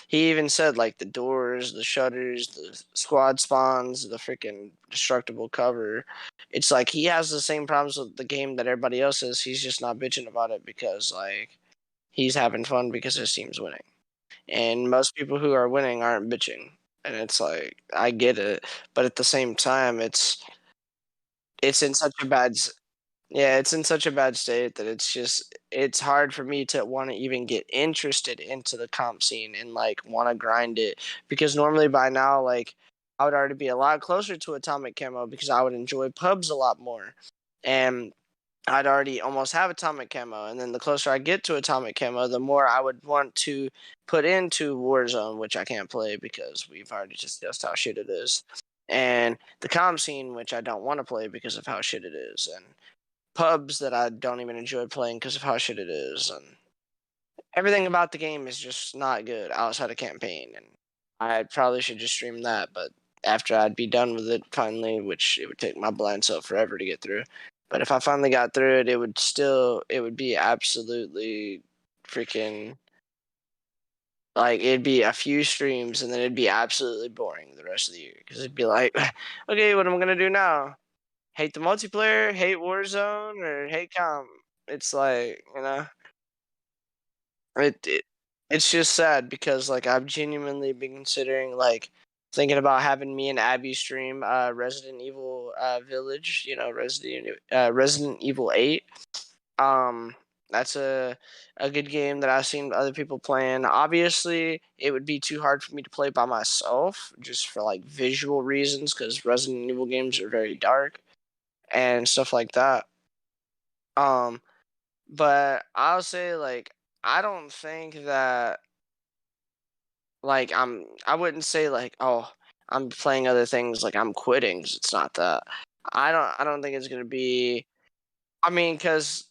he even said like the doors, the shutters, the squad spawns, the freaking destructible cover. It's like he has the same problems with the game that everybody else is. He's just not bitching about it because like he's having fun because his team's winning. And most people who are winning aren't bitching. And it's like I get it, but at the same time it's in such a yeah, it's in such a bad state that it's hard for me to want to even get interested into the comp scene and like want to grind it because normally by now like I would already be a lot closer to atomic camo because I would enjoy pubs a lot more. And I'd already almost have atomic camo, and then the closer I get to atomic camo, the more I would want to put into Warzone, which I can't play because we've already discussed how shit it is, and the comp scene, which I don't want to play because of how shit it is, and pubs that I don't even enjoy playing because of how shit it is, and everything about the game is just not good outside of campaign. And I probably should just stream that, but after I'd be done with it finally, which it would take my blind self forever to get through. But if I finally got through it, it would be absolutely freaking like it'd be a few streams and then it'd be absolutely boring the rest of the year because it'd be like, okay, what am I gonna do now? Hate the multiplayer, hate Warzone, or hate comp? It's like it, it it's just sad because like I've genuinely been considering like thinking about having me and Abby stream Resident Evil Village, Resident Evil 8. Um that's a good game that I've seen other people playing. Obviously, it would be too hard for me to play by myself just for like visual reasons cuz Resident Evil games are very dark and stuff like that. Um but I'll say like I don't think that like I wouldn't say like, oh, I'm playing other things like I'm quitting 'cause it's not that. I don't think it's gonna be. I mean, because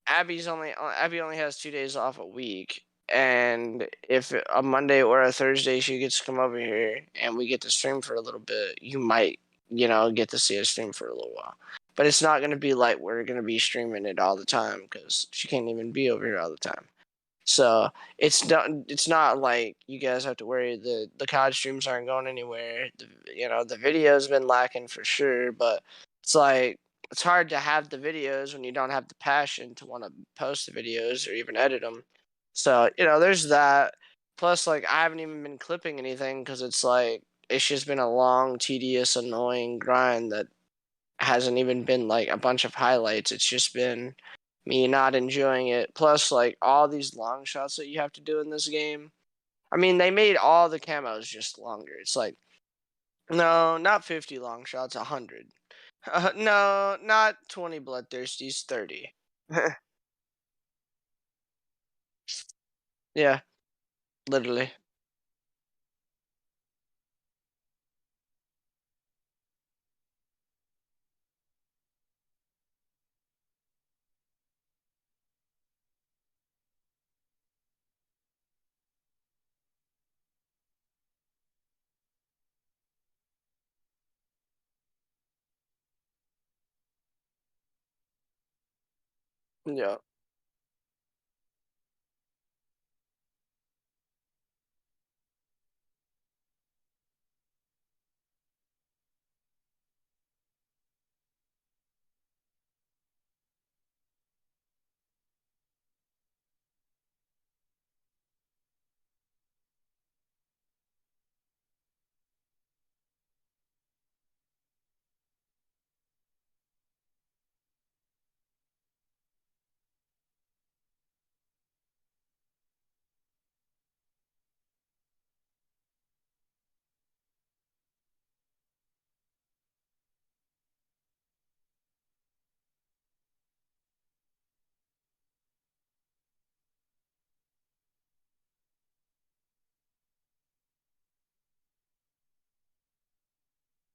Abby only has 2 days off a week, and if a Monday or a Thursday she gets to come over here and we get to stream for a little bit, you might get to see us stream for a little while. But it's not gonna be like we're gonna be streaming it all the time because she can't even be over here all the time. So it's not like you guys have to worry. The COD streams aren't going anywhere. The video's been lacking for sure, but it's like it's hard to have the videos when you don't have the passion to want to post the videos or even edit them. So there's that. Plus, like I haven't even been clipping anything because it's like it's just been a long, tedious, annoying grind that hasn't even been like a bunch of highlights. It's just been me not enjoying it. Plus, like all these long shots that you have to do in this game. I mean, they made all the camos just longer. It's like, no, not 50 long shots, 100. No, not 20 bloodthirsties, 30. Yeah, literally. Yeah.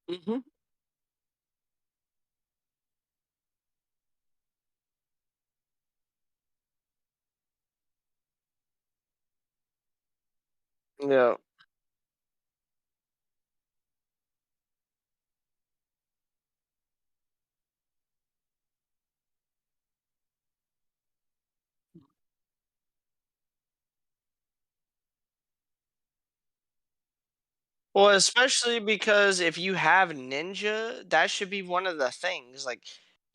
Hmm. Yeah. Well, especially because if you have ninja, that should be one of the things. Like,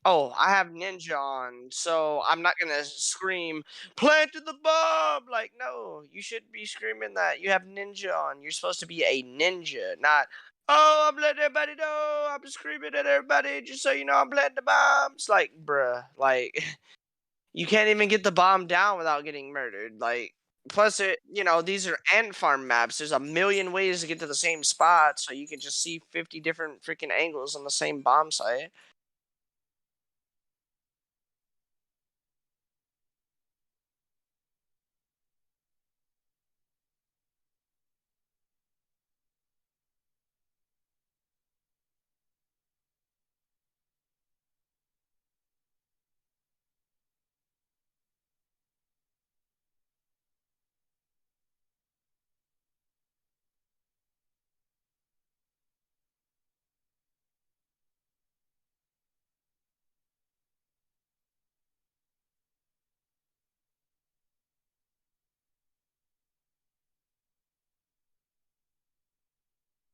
oh, I have ninja on, so I'm not gonna scream "planted the bomb." Like, no, you should be screaming that you have ninja on. You're supposed to be a ninja, not oh, I'm letting everybody know. I'm screaming at everybody just so you know I'm planting the bombs. Like, bruh, like you can't even get the bomb down without getting murdered. Like, plus these are ant farm maps. There's a million ways to get to the same spot, so you can just see 50 different freaking angles on the same bomb site.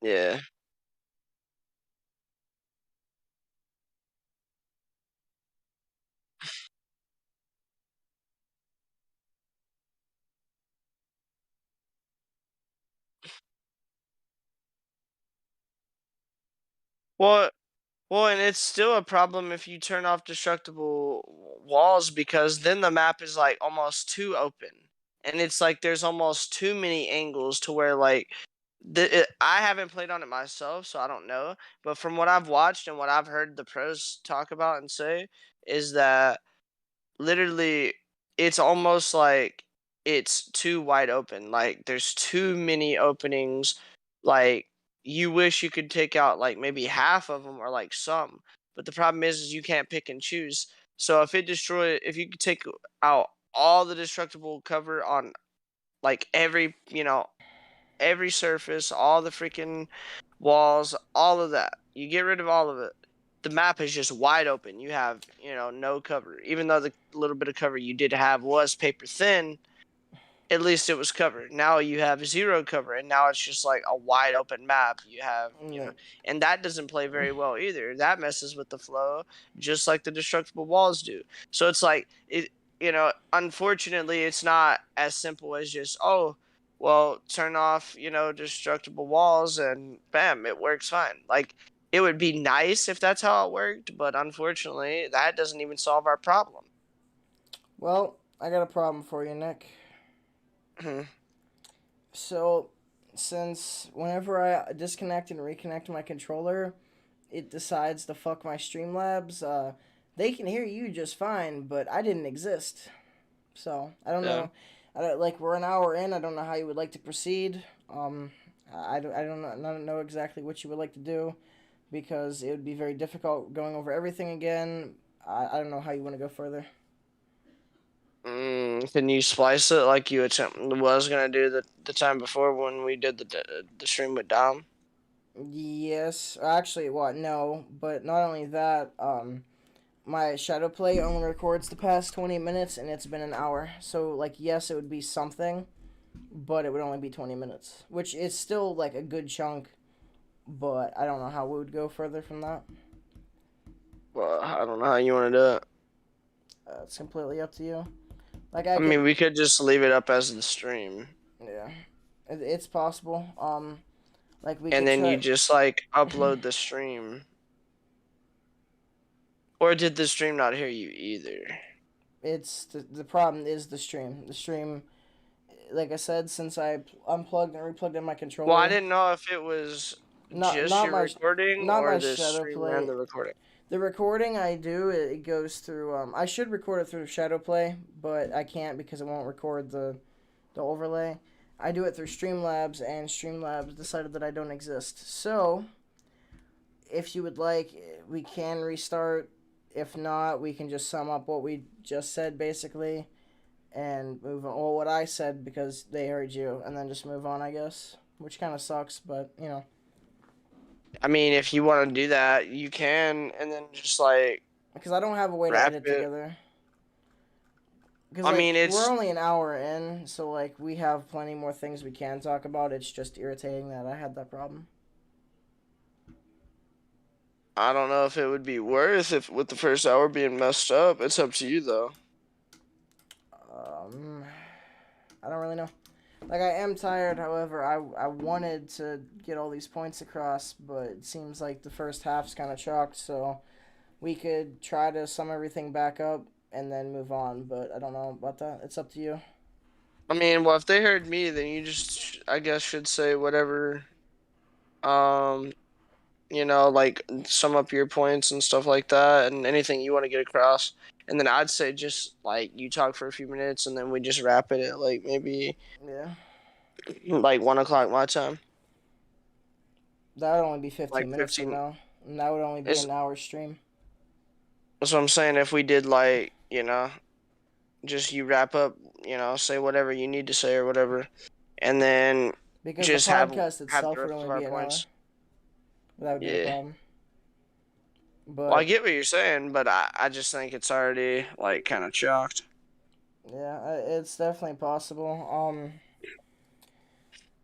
Yeah. Well, well, and it's still a problem if you turn off destructible walls because then the map is like almost too open, and it's like there's almost too many angles to where like I haven't played on it myself, so I don't know. But from what I've watched and what I've heard the pros talk about and say is that literally it's almost like it's too wide open. Like there's too many openings. Like you wish you could take out like maybe half of them or like some. But the problem is you can't pick and choose. So if you could take out all the destructible cover on like every surface, all the freaking walls, all of that. You get rid of all of it. The map is just wide open. You have, no cover. Even though the little bit of cover you did have was paper thin, at least it was covered. Now you have zero cover, and now it's just like a wide open map. You have, Yeah. and that doesn't play very well either. That messes with the flow, just like the destructible walls do. So it's like unfortunately, it's not as simple as just well, turn off, destructible walls, and bam, it works fine. Like it would be nice if that's how it worked, but unfortunately, that doesn't even solve our problem. Well, I got a problem for you, Nick. Mhm. So, since whenever I disconnect and reconnect my controller, it decides to fuck my Streamlabs. They can hear you just fine, but I didn't exist. So I don't Yeah. know. Like we're an hour in. I don't know how you would like to proceed. I don't know exactly what you would like to do because it would be very difficult going over everything again. I don't know how you want to go further. Can you splice it like you was gonna do the time before when we did the stream with Dom? Yes, actually, what? No, but not only that. My shadow play only records the past 20 minutes, and it's been an hour. So like, yes, it would be something, but it would only be 20 minutes, which is still like a good chunk. But I don't know how we would go further from that. Well, I don't know how you want to do it. It's completely up to you. Like I I could, mean, we could just leave it up as the stream, yeah, it's possible. Like we and could then you try. just like upload the stream. Or did the stream not hear you either? It's the problem is the stream. The stream, like I said, since I unplugged and replugged in my Well, I controller, didn't know if it was not just not your my recording not or my the shadow stream and play. the recording. The recording I do, it goes through. I should record it through Shadowplay, but I can't because it won't record the overlay. I do it through Streamlabs, and Streamlabs decided that I don't exist. So, if you would like, we can restart. If not, we can just sum up what we just said, basically, and move on. Well, what I said because they heard you, and then just move on, I guess. Which kind of sucks, but you know. I mean, if you want to do that, you can, and then just like Because I don't have a way to wrap edit it. together. Because I like mean, we're it's only an hour in, so like we have plenty more things we can talk about. It's just irritating that I had that problem. I don't know if it would be worth if with the first hour being messed up. It's up to you though. Um, I don't really know. Like I am tired. However, I wanted to get all these points across, but it seems like the first half's kind of chalked. So we could try to sum everything back up and then move on. But I don't know about that. It's up to you. I mean, well, if they heard me, then you just, I guess, should say whatever. Um, like sum up your points and stuff like that, and anything you want to get across. And then I'd say just like you talk for a few minutes, and then we just wrap it at like maybe Yeah, like 1 o'clock my time, that would only be like 15 minutes from 15. now, and that would only be Is an hour stream. That's what I'm saying. If we did like just you wrap up, say whatever you need to say or whatever, and then Because the just podcast have itself the would rest of only our be an hour. points. That would be the Yeah. problem. Well, I But get what you're saying, but I just think it's already like kind of chalked. yeah, it's definitely possible.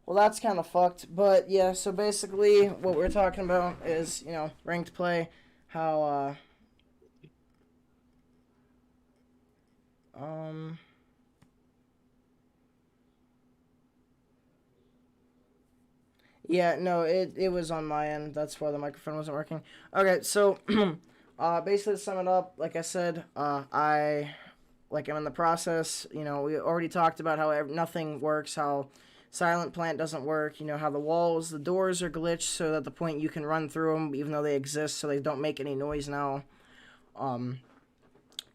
Well, that's kind of fucked. But yeah, so basically, what we're talking about is ranked play, how um yeah, no, it was on my end. That's why the microphone wasn't working. Okay, so basically to sum it up, like I said, I'm in the process. We already talked about how nothing works, how Silent Plant doesn't work. How the doors are glitched so that the point you can run through them even though they exist, so they don't make any noise now. Um,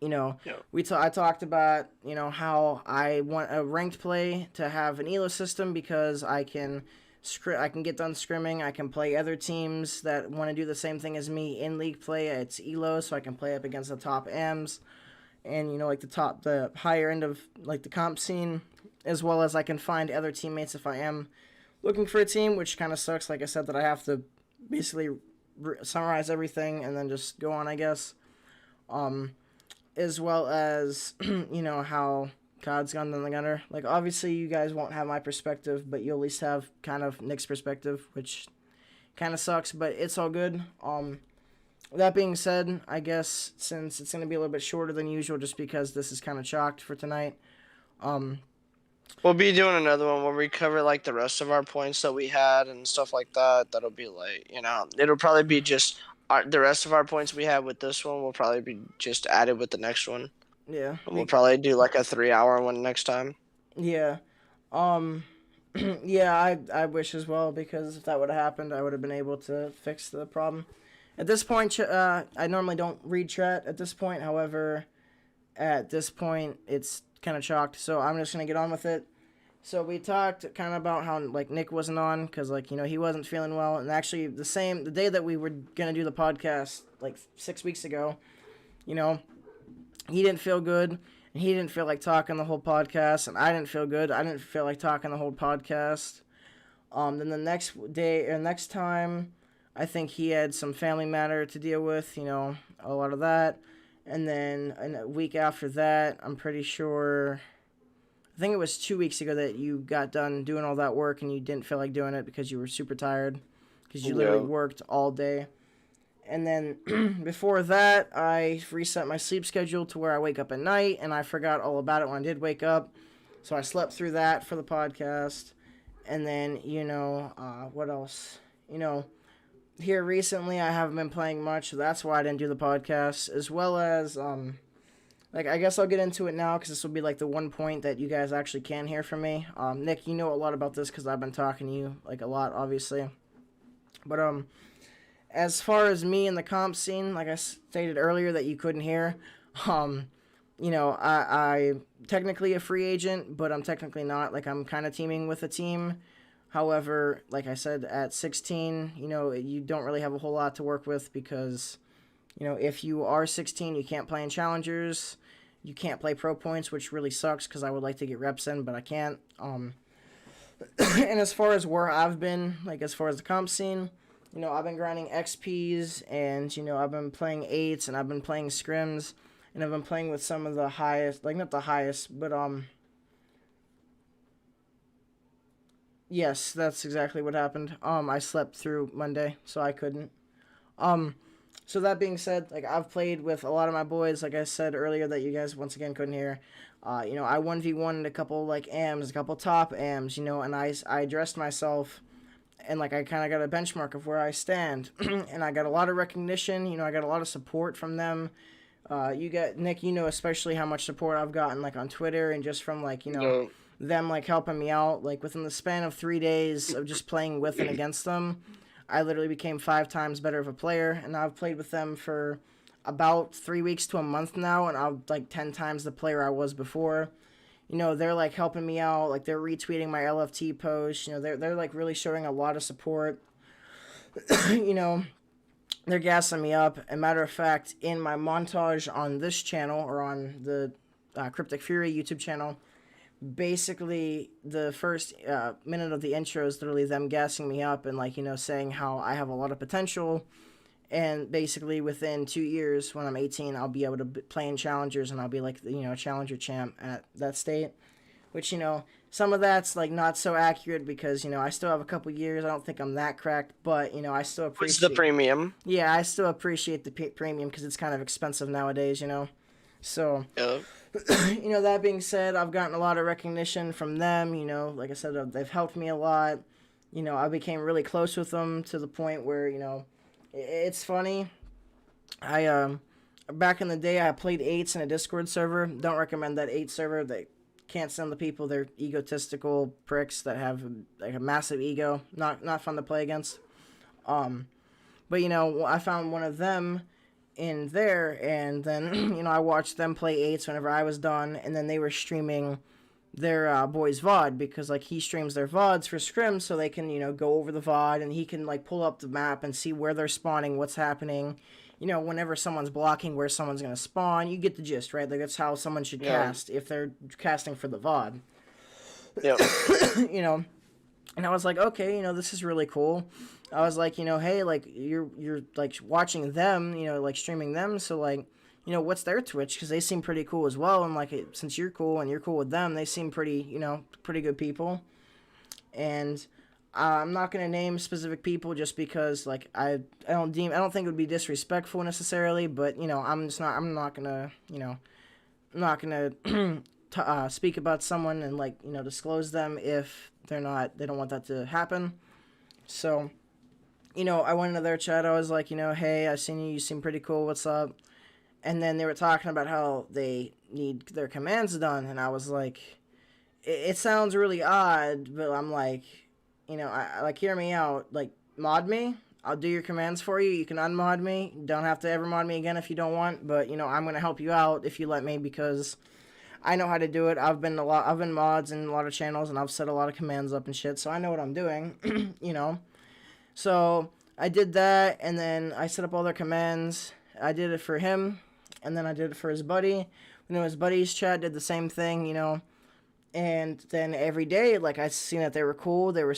Yeah. I talked about how I want a ranked play to have an elo system because I can get done scrimming. I can play other teams that want to do the same thing as me in league play. It's elo, so I can play up against the top AMs and like the higher end of like the comp scene, as well as I can find other teammates if I am looking for a team, which kind of sucks. Like I said, that I have to basically summarize everything and then just go on, I guess. As well as how God's Gun than the Gunner. Like, obviously, you guys won't have my perspective, but you'll at least have kind of Nick's perspective, which kind of sucks, but it's all good. That being said, I guess since it's going to be a little bit shorter than usual just because this is kind of chalked for tonight, We'll be doing another one where we cover like the rest of our points that we had and stuff like that. That'll be like, it'll probably be just the rest of our points we had with this one will probably be just added with the next one. yeah, And we'll probably do like a 3-hour one next time. yeah, um, yeah, I wish as well, because if that would have happened, I would have been able to fix the problem. At this point, I normally don't read chat at this point. However, at this point, it's kind of chalked, so I'm just gonna get on with it. So we talked kind of about how like Nick wasn't on because he wasn't feeling well, and actually the day that we were gonna do the podcast like 6 weeks ago, you know, he didn't feel good, and he didn't feel like talking the whole podcast, and I didn't feel good. I didn't feel like talking the whole podcast. Then the next time, I think he had some family matter to deal with, a lot of that. And then a week after that, I'm pretty sure, I think it was 2 weeks ago that you got done doing all that work and you didn't feel like doing it because you were super tired because you literally worked all day. And then before that, I reset my sleep schedule to where I wake up at night, and I forgot all about it when I did wake up. So I slept through that for the podcast. And then, what else? Here recently I haven't been playing much, so that's why I didn't do the podcast. As well as, I guess I'll get into it now because this will be like the one point that you guys actually can hear from me. Nick, you know a lot about this because I've been talking to you like a lot, obviously. But as far as me in the comp scene, like I stated earlier that you couldn't hear, I technically a free agent, but I'm technically not. Like, I'm kind of teaming with a team. However, like I said, at 16, you don't really have a whole lot to work with because, if you are 16, you can't play in challengers. You can't play pro points, which really sucks because I would like to get reps in, but I can't. And as far as where I've been, like as far as the comp scene, I've been grinding XPs, and, I've been playing 8s, and I've been playing scrims, and I've been playing with some of the highest, like not the highest, but, yes, that's exactly what happened. I slept through Monday, so I couldn't. So that being said, like I've played with a lot of my boys, like I said earlier that you guys once again couldn't hear. I 1v1'd a couple like AMs, a couple top AMs, and I dressed myself, and like I kind of got a benchmark of where I stand, and I got a lot of recognition. I got a lot of support from them. You got Nick, especially how much support I've gotten like on Twitter and just from like them like helping me out. Like within the span of 3 days of just playing with and against them, I literally became 5 times better of a player, and I've played with them for about 3 weeks to a month now, and I'm like 10 times the player I was before. They're like helping me out, like they're retweeting my LFT posts. They're like really showing a lot of support. They're gassing me up. As a matter of fact, in my montage on this channel, or on the Cryptic Fury YouTube channel, basically the first minute of the intro is literally them gassing me up and like saying how I have a lot of potential, and basically within 2 years when I'm 18 I'll be able to play in challengers, and I'll be like challenger champ at that state, which some of that's like not so accurate because I still have a couple years. I don't think I'm that cracked, but I still What's the appreciate. premium? Yeah, I still appreciate the premium because it's kind of expensive nowadays. So Yep. that being said, I've gotten a lot of recognition from them. Like I said, they've helped me a lot. I became really close with them to the point where it's funny. I back in the day, I played eights in a Discord server. Don't recommend that eight server. They can't stand the people. They're egotistical pricks that have like a massive ego. Not fun to play against. But I found one of them in there, and then I watched them play eights whenever I was done, and then they were streaming their boys VOD because like he streams their VODs for scrims so they can go over the VOD and he can like pull up the map and see where they're spawning, what's happening. Whenever someone's blocking where someone's gonna spawn, you get the gist, right? Like that's how someone should Yeah. cast if they're casting for the VOD. Yep. And I was like, okay, this is really cool. I was like, hey, like you're like watching them, like streaming them, so like, what's their Twitch? Because they seem pretty cool as well, and like since you're cool and you're cool with them, they seem pretty, pretty good people. And I'm not gonna name specific people just because like I don't think it would be disrespectful necessarily, but I'm not gonna speak about someone and like disclose them if they don't want that to happen. So I went into their chat. I was like, hey, I seen you. You seem pretty cool. What's up? And then they were talking about how they need their commands done, and I was like, it sounds really odd, but I'm like, I like hear me out. Like mod me. I'll do your commands for you. You can unmod me. Don't have to ever mod me again if you don't want. But I'm gonna help you out if you let me because I know how to do it. I've been mods in a lot of channels and I've set a lot of commands up and shit, so I know what I'm doing. So I did that, and then I set up all their commands. I did it for him, and then I did it for his buddy. His buddy's chat did the same thing. And then every day, like I seen that they were cool. They were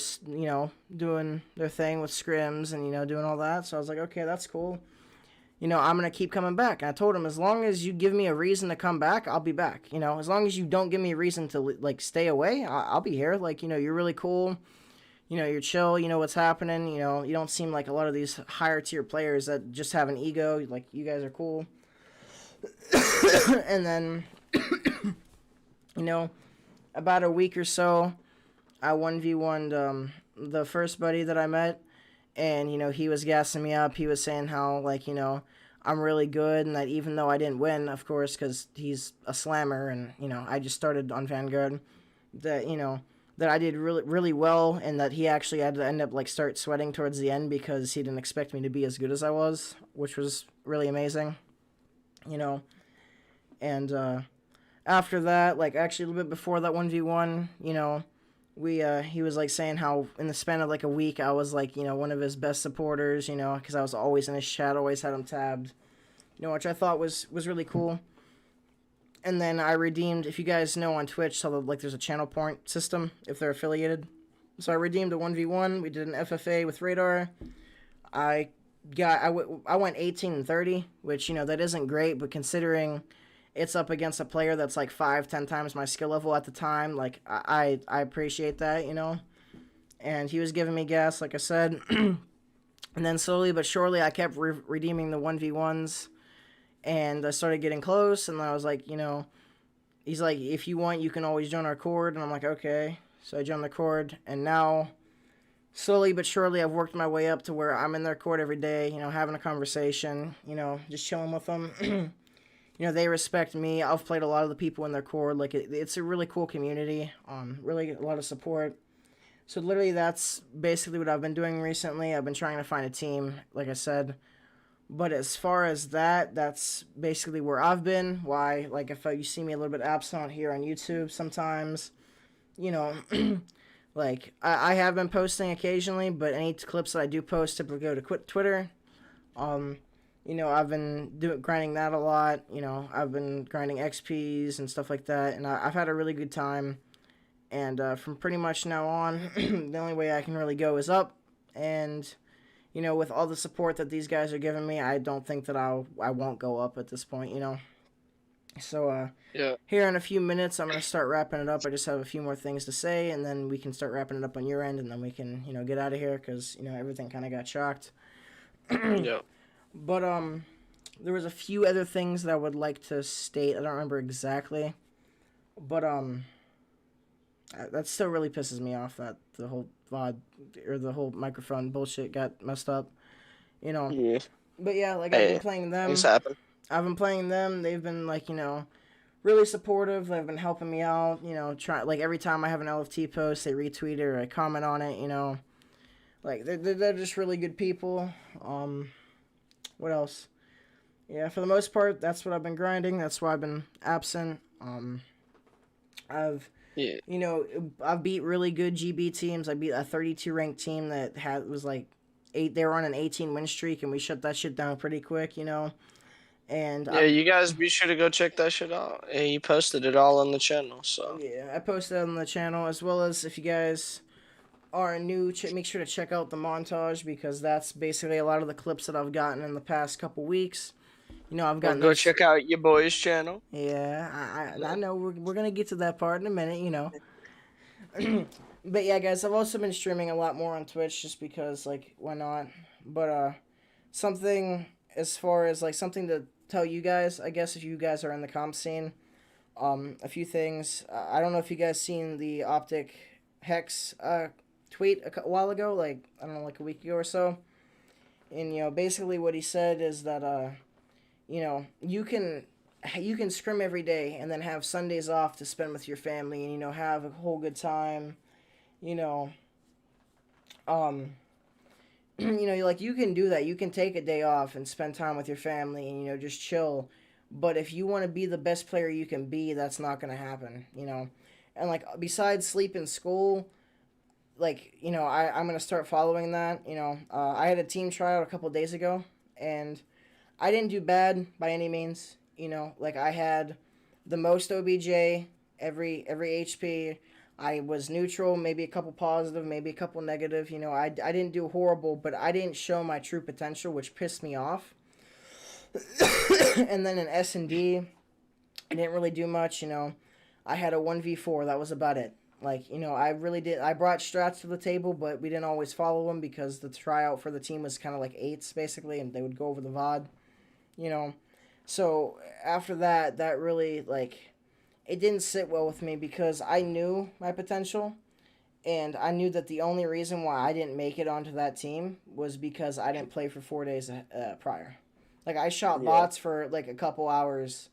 doing their thing with scrims and doing all that. So I was like, okay, that's cool. I'm going to keep coming back. And I told him, as long as you give me a reason to come back, I'll be back. As long as you don't give me a reason to, like, stay away, I'll be here. Like, you're really cool. You're chill. You know what's happening. You don't seem like a lot of these higher tier players that just have an ego. Like, you guys are cool. And then, about a week or so, I 1v1'd the first buddy that I met. And, he was gassing me up. He was saying how, like, I'm really good. And that even though I didn't win, of course, because he's a slammer and, I just started on Vanguard, that, that I did really, really well. And that he actually had to end up, like, start sweating towards the end because he didn't expect me to be as good as I was, which was really amazing, And after that, like, actually a little bit before that 1v1, he was like saying how in the span of like a week I was like one of his best supporters, because I was always in his chat, always had him tabbed, which I thought was really cool. And then I redeemed, if you guys know on Twitch, so like there's a channel point system if they're affiliated. So I redeemed a 1v1. We did an FFA with Radar. I went 18-30, which that isn't great, but considering it's up against a player that's like 5-10 times my skill level at the time, like I appreciate that, and he was giving me gas, like I said. And then slowly but surely I kept redeeming the 1v1s, and I started getting close, and I was like, he's like, if you want, you can always join our Cord, and I'm like, okay. So I joined the Cord, and now slowly but surely I've worked my way up to where I'm in their Cord every day, having a conversation, just chilling with them. They respect me. I've played a lot of the people in their Cord. Like, it's a really cool community. Really a lot of support. So, literally, that's basically what I've been doing recently. I've been trying to find a team, like I said. But as far as that, that's basically where I've been. Why, like, if you see me a little bit absent here on YouTube sometimes, like, I have been posting occasionally, but any clips that I do post typically go to Twitter. I've been grinding that a lot. I've been grinding XPs and stuff like that, and I've had a really good time. And from pretty much now on, the only way I can really go is up. And, with all the support that these guys are giving me, I don't think that I won't go up at this point, So Yeah. here in a few minutes, I'm gonna start wrapping it up. I just have a few more things to say, and then we can start wrapping it up on your end, and then we can get out of here because everything kind of got shocked. Yeah. But there was a few other things that I would like to state. I don't remember exactly, but that still really pisses me off that the whole VOD or the whole microphone bullshit got messed up. You know. Yeah. But yeah, like I've been Hey, playing things them. happen. I've been playing them. They've been really supportive. They've been helping me out. Try like every time I have an LFT post, they retweet it or I comment on it. Like they're just really good people. What else? Yeah, for the most part, that's what I've been grinding. That's why I've been absent. I've Yeah. I've beat really good GB teams. I beat a 32 ranked team that was like eight. They were on an 18 win streak, and we shut that shit down pretty quick. And Yeah, you guys be sure to go check that shit out. Yeah, you posted it all on the channel, so. yeah, I posted on the channel as well as if you guys are new, make sure to check out the montage because that's basically a lot of the clips that I've gotten in the past couple weeks. I've Or gotten go those. check out your boy's channel. Yeah, I know we're gonna get to that part in a minute. But yeah, guys, I've also been streaming a lot more on Twitch just because, like, why not? But something as far as like something to tell you guys, I guess if you guys are in the comp scene, a few things. I don't know if you guys seen the Optic Hex tweet a while ago, like I don't know, like a week ago or so. And basically what he said is that you can scrim every day and then have Sundays off to spend with your family and have a whole good time. You know, um, like you can do that. You can take a day off and spend time with your family and just chill. But if you want to be the best player you can be, that's not gonna happen. And like besides sleep and school, like I'm gonna start following that. I had a team tryout a couple days ago, and I didn't do bad by any means. Like I had the most OBJ every HP. I was neutral, maybe a couple positive, maybe a couple negative. I didn't do horrible, but I didn't show my true potential, which pissed me off. And then in S&D, I didn't really do much. I had a 1v4. That was about it. Like, I really did. I brought strats to the table, but we didn't always follow them because the tryout for the team was kind of like eights, basically, and they would go over the VOD, you know. So after that, that really, like, it didn't sit well with me because I knew my potential, and I knew that the only reason why I didn't make it onto that team was because I didn't play for 4 days prior. Like, I shot Yeah. bots for, like, a couple hours,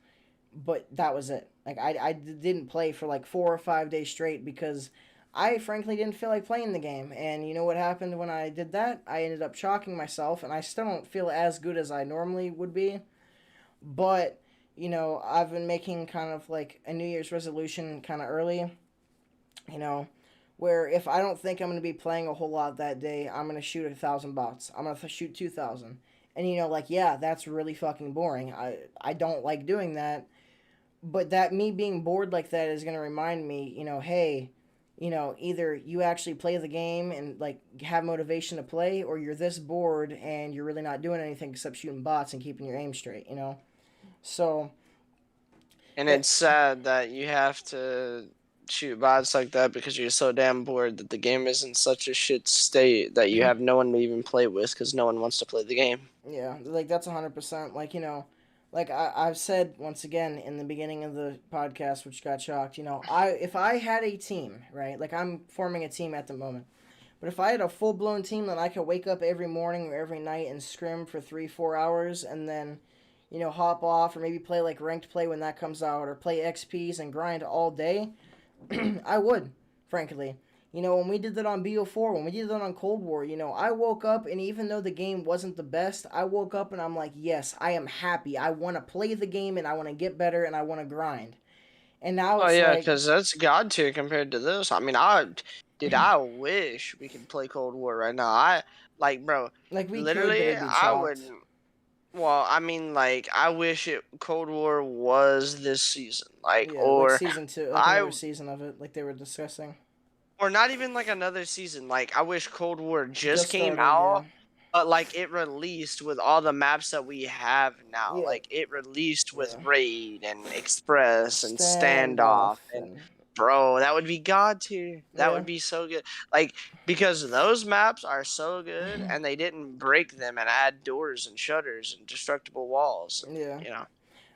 but that was it. Like I didn't play for like 4 or 5 days straight because I frankly didn't feel like playing the game. And you know what happened when I did that? I ended up chalking myself, and I still don't feel as good as I normally would be. But I've been making kind of like a New Year's resolution kind of early. You know, where if I don't think I'm going to be playing a whole lot that day, I'm going to shoot 1,000 bots. I'm going to shoot 2,000. And like yeah, that's really fucking boring. I don't like doing that, but that me being bored like that is going to remind me, hey, either you actually play the game and like have motivation to play, or you're this bored and you're really not doing anything except shooting bots and keeping your aim straight. So And that it's sad that you have to shoot bots like that because you're so damn bored that the game is in such a shit state that you have no one to even play with because no one wants to play the game. yeah, like that's 100%. Like like I've said once again in the beginning of the podcast, which got shocked. If I had a team, right? Like I'm forming a team at the moment. But if I had a full blown team that I could wake up every morning or every night and scrim for 3 4 hours and then, hop off or maybe play like ranked play when that comes out or play XPs and grind all day, I would, frankly. When we did that on BO4, when we did that on Cold War, I woke up and even though the game wasn't the best, I woke up and I'm like, yes, I am happy. I want to play the game and I want to get better and I want to grind. And now Oh it's yeah, like, because that's god tier compared to this. I mean, I wish we could play Cold War right now. Like, bro, like we could, but literally, it'd be I would. chalked. Well, I mean, like, I wish Cold War was this season, like, Yeah, like season two, like I, another season of it, like they were discussing. or not even like another season. Like, I wish Cold War just Just came started, yeah. out But, like, it released with all the maps that we have now, Yeah, like, it released with yeah. Raid and Express and Standoff Standoff, and and bro, that would be god tier. That yeah. would be so good. Like, because those maps are so good, and they didn't break them and add doors and shutters and destructible walls, and, Yeah. you know?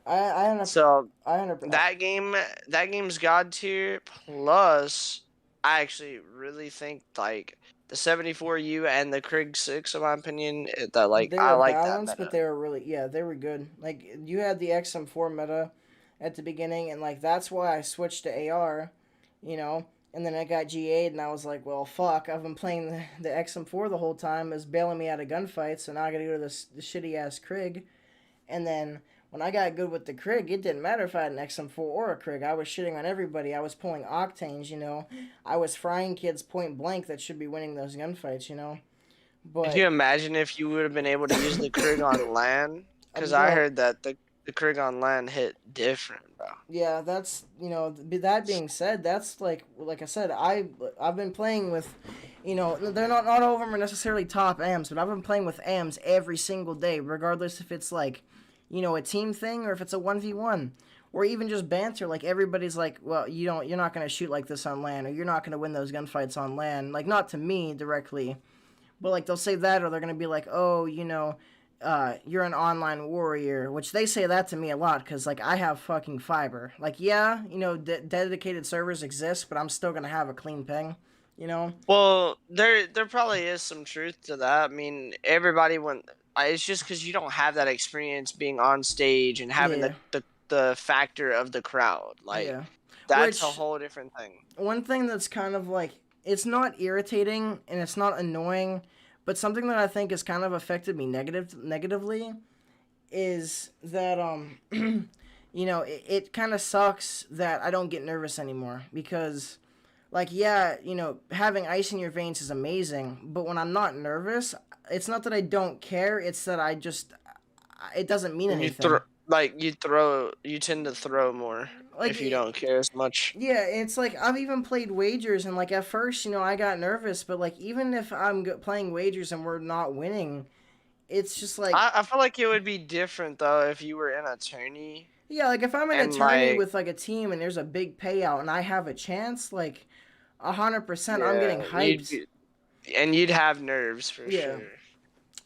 I under So, I under that game's god tier, plus, I actually really think, like, the 74U and the Krieg 6, in my opinion, that, like, they I were like that balanced, but meta. they were really, yeah, they were good. Like you had the XM4 meta at the beginning, and like that's why I switched to AR, you know. And then I got G8, and I was like, well, fuck, I've been playing the XM4 the whole time, is bailing me out of gunfights, so now I gotta go to the shitty ass Krieg. And then when I got good with the Krieg, it didn't matter if I had an XM4 or a Krieg. I was shitting on everybody. I was pulling octanes, you know. I was frying kids point blank that should be winning those gunfights, you know. Could But you imagine if you would have been able to use the Krieg on LAN? Because I bro, heard that the Krieg on LAN hit different, bro. yeah, that's you know. That being said, that's like I said, I've been playing with, you know, they're not all of them are necessarily top AMs, but I've been playing with AMs every single day, regardless if it's like, you know, a team thing or if it's a 1v1. Or even just banter, like everybody's like, well, you're not gonna shoot like this on LAN, or you're not gonna win those gunfights on LAN. Like not to me directly, but like they'll say that, or they're gonna be like, oh, you know, you're an online warrior, which they say that to me a lot because like I have fucking fiber. Like yeah, you know, dedicated servers exist, but I'm still gonna have a clean ping. You know? Well, there probably is some truth to that. I mean, everybody it's just because you don't have that experience being on stage and having Yeah, the factor of the crowd. Like yeah. that's a Which whole different thing. one thing that's kind of like it's not irritating and it's not annoying, but something that I think has kind of affected me negatively is that you know it kind of sucks that I don't get nervous anymore because like yeah, you know, having ice in your veins is amazing, but when I'm not nervous, it's not that I don't care, it's that I just it doesn't mean You throw anything. like you tend to throw more Like if you don't care as much. yeah, it's like I've even played wagers and like at first, you know, I got nervous, but like even if I'm playing wagers and we're not winning, it's just like I feel like it would be different though if you were in a tourney yeah, like if I'm in a and tourney like with like a team and there's a big payout and I have a chance, like 100%, I'm getting yeah, hyped. you'd have nerves for Yeah, sure.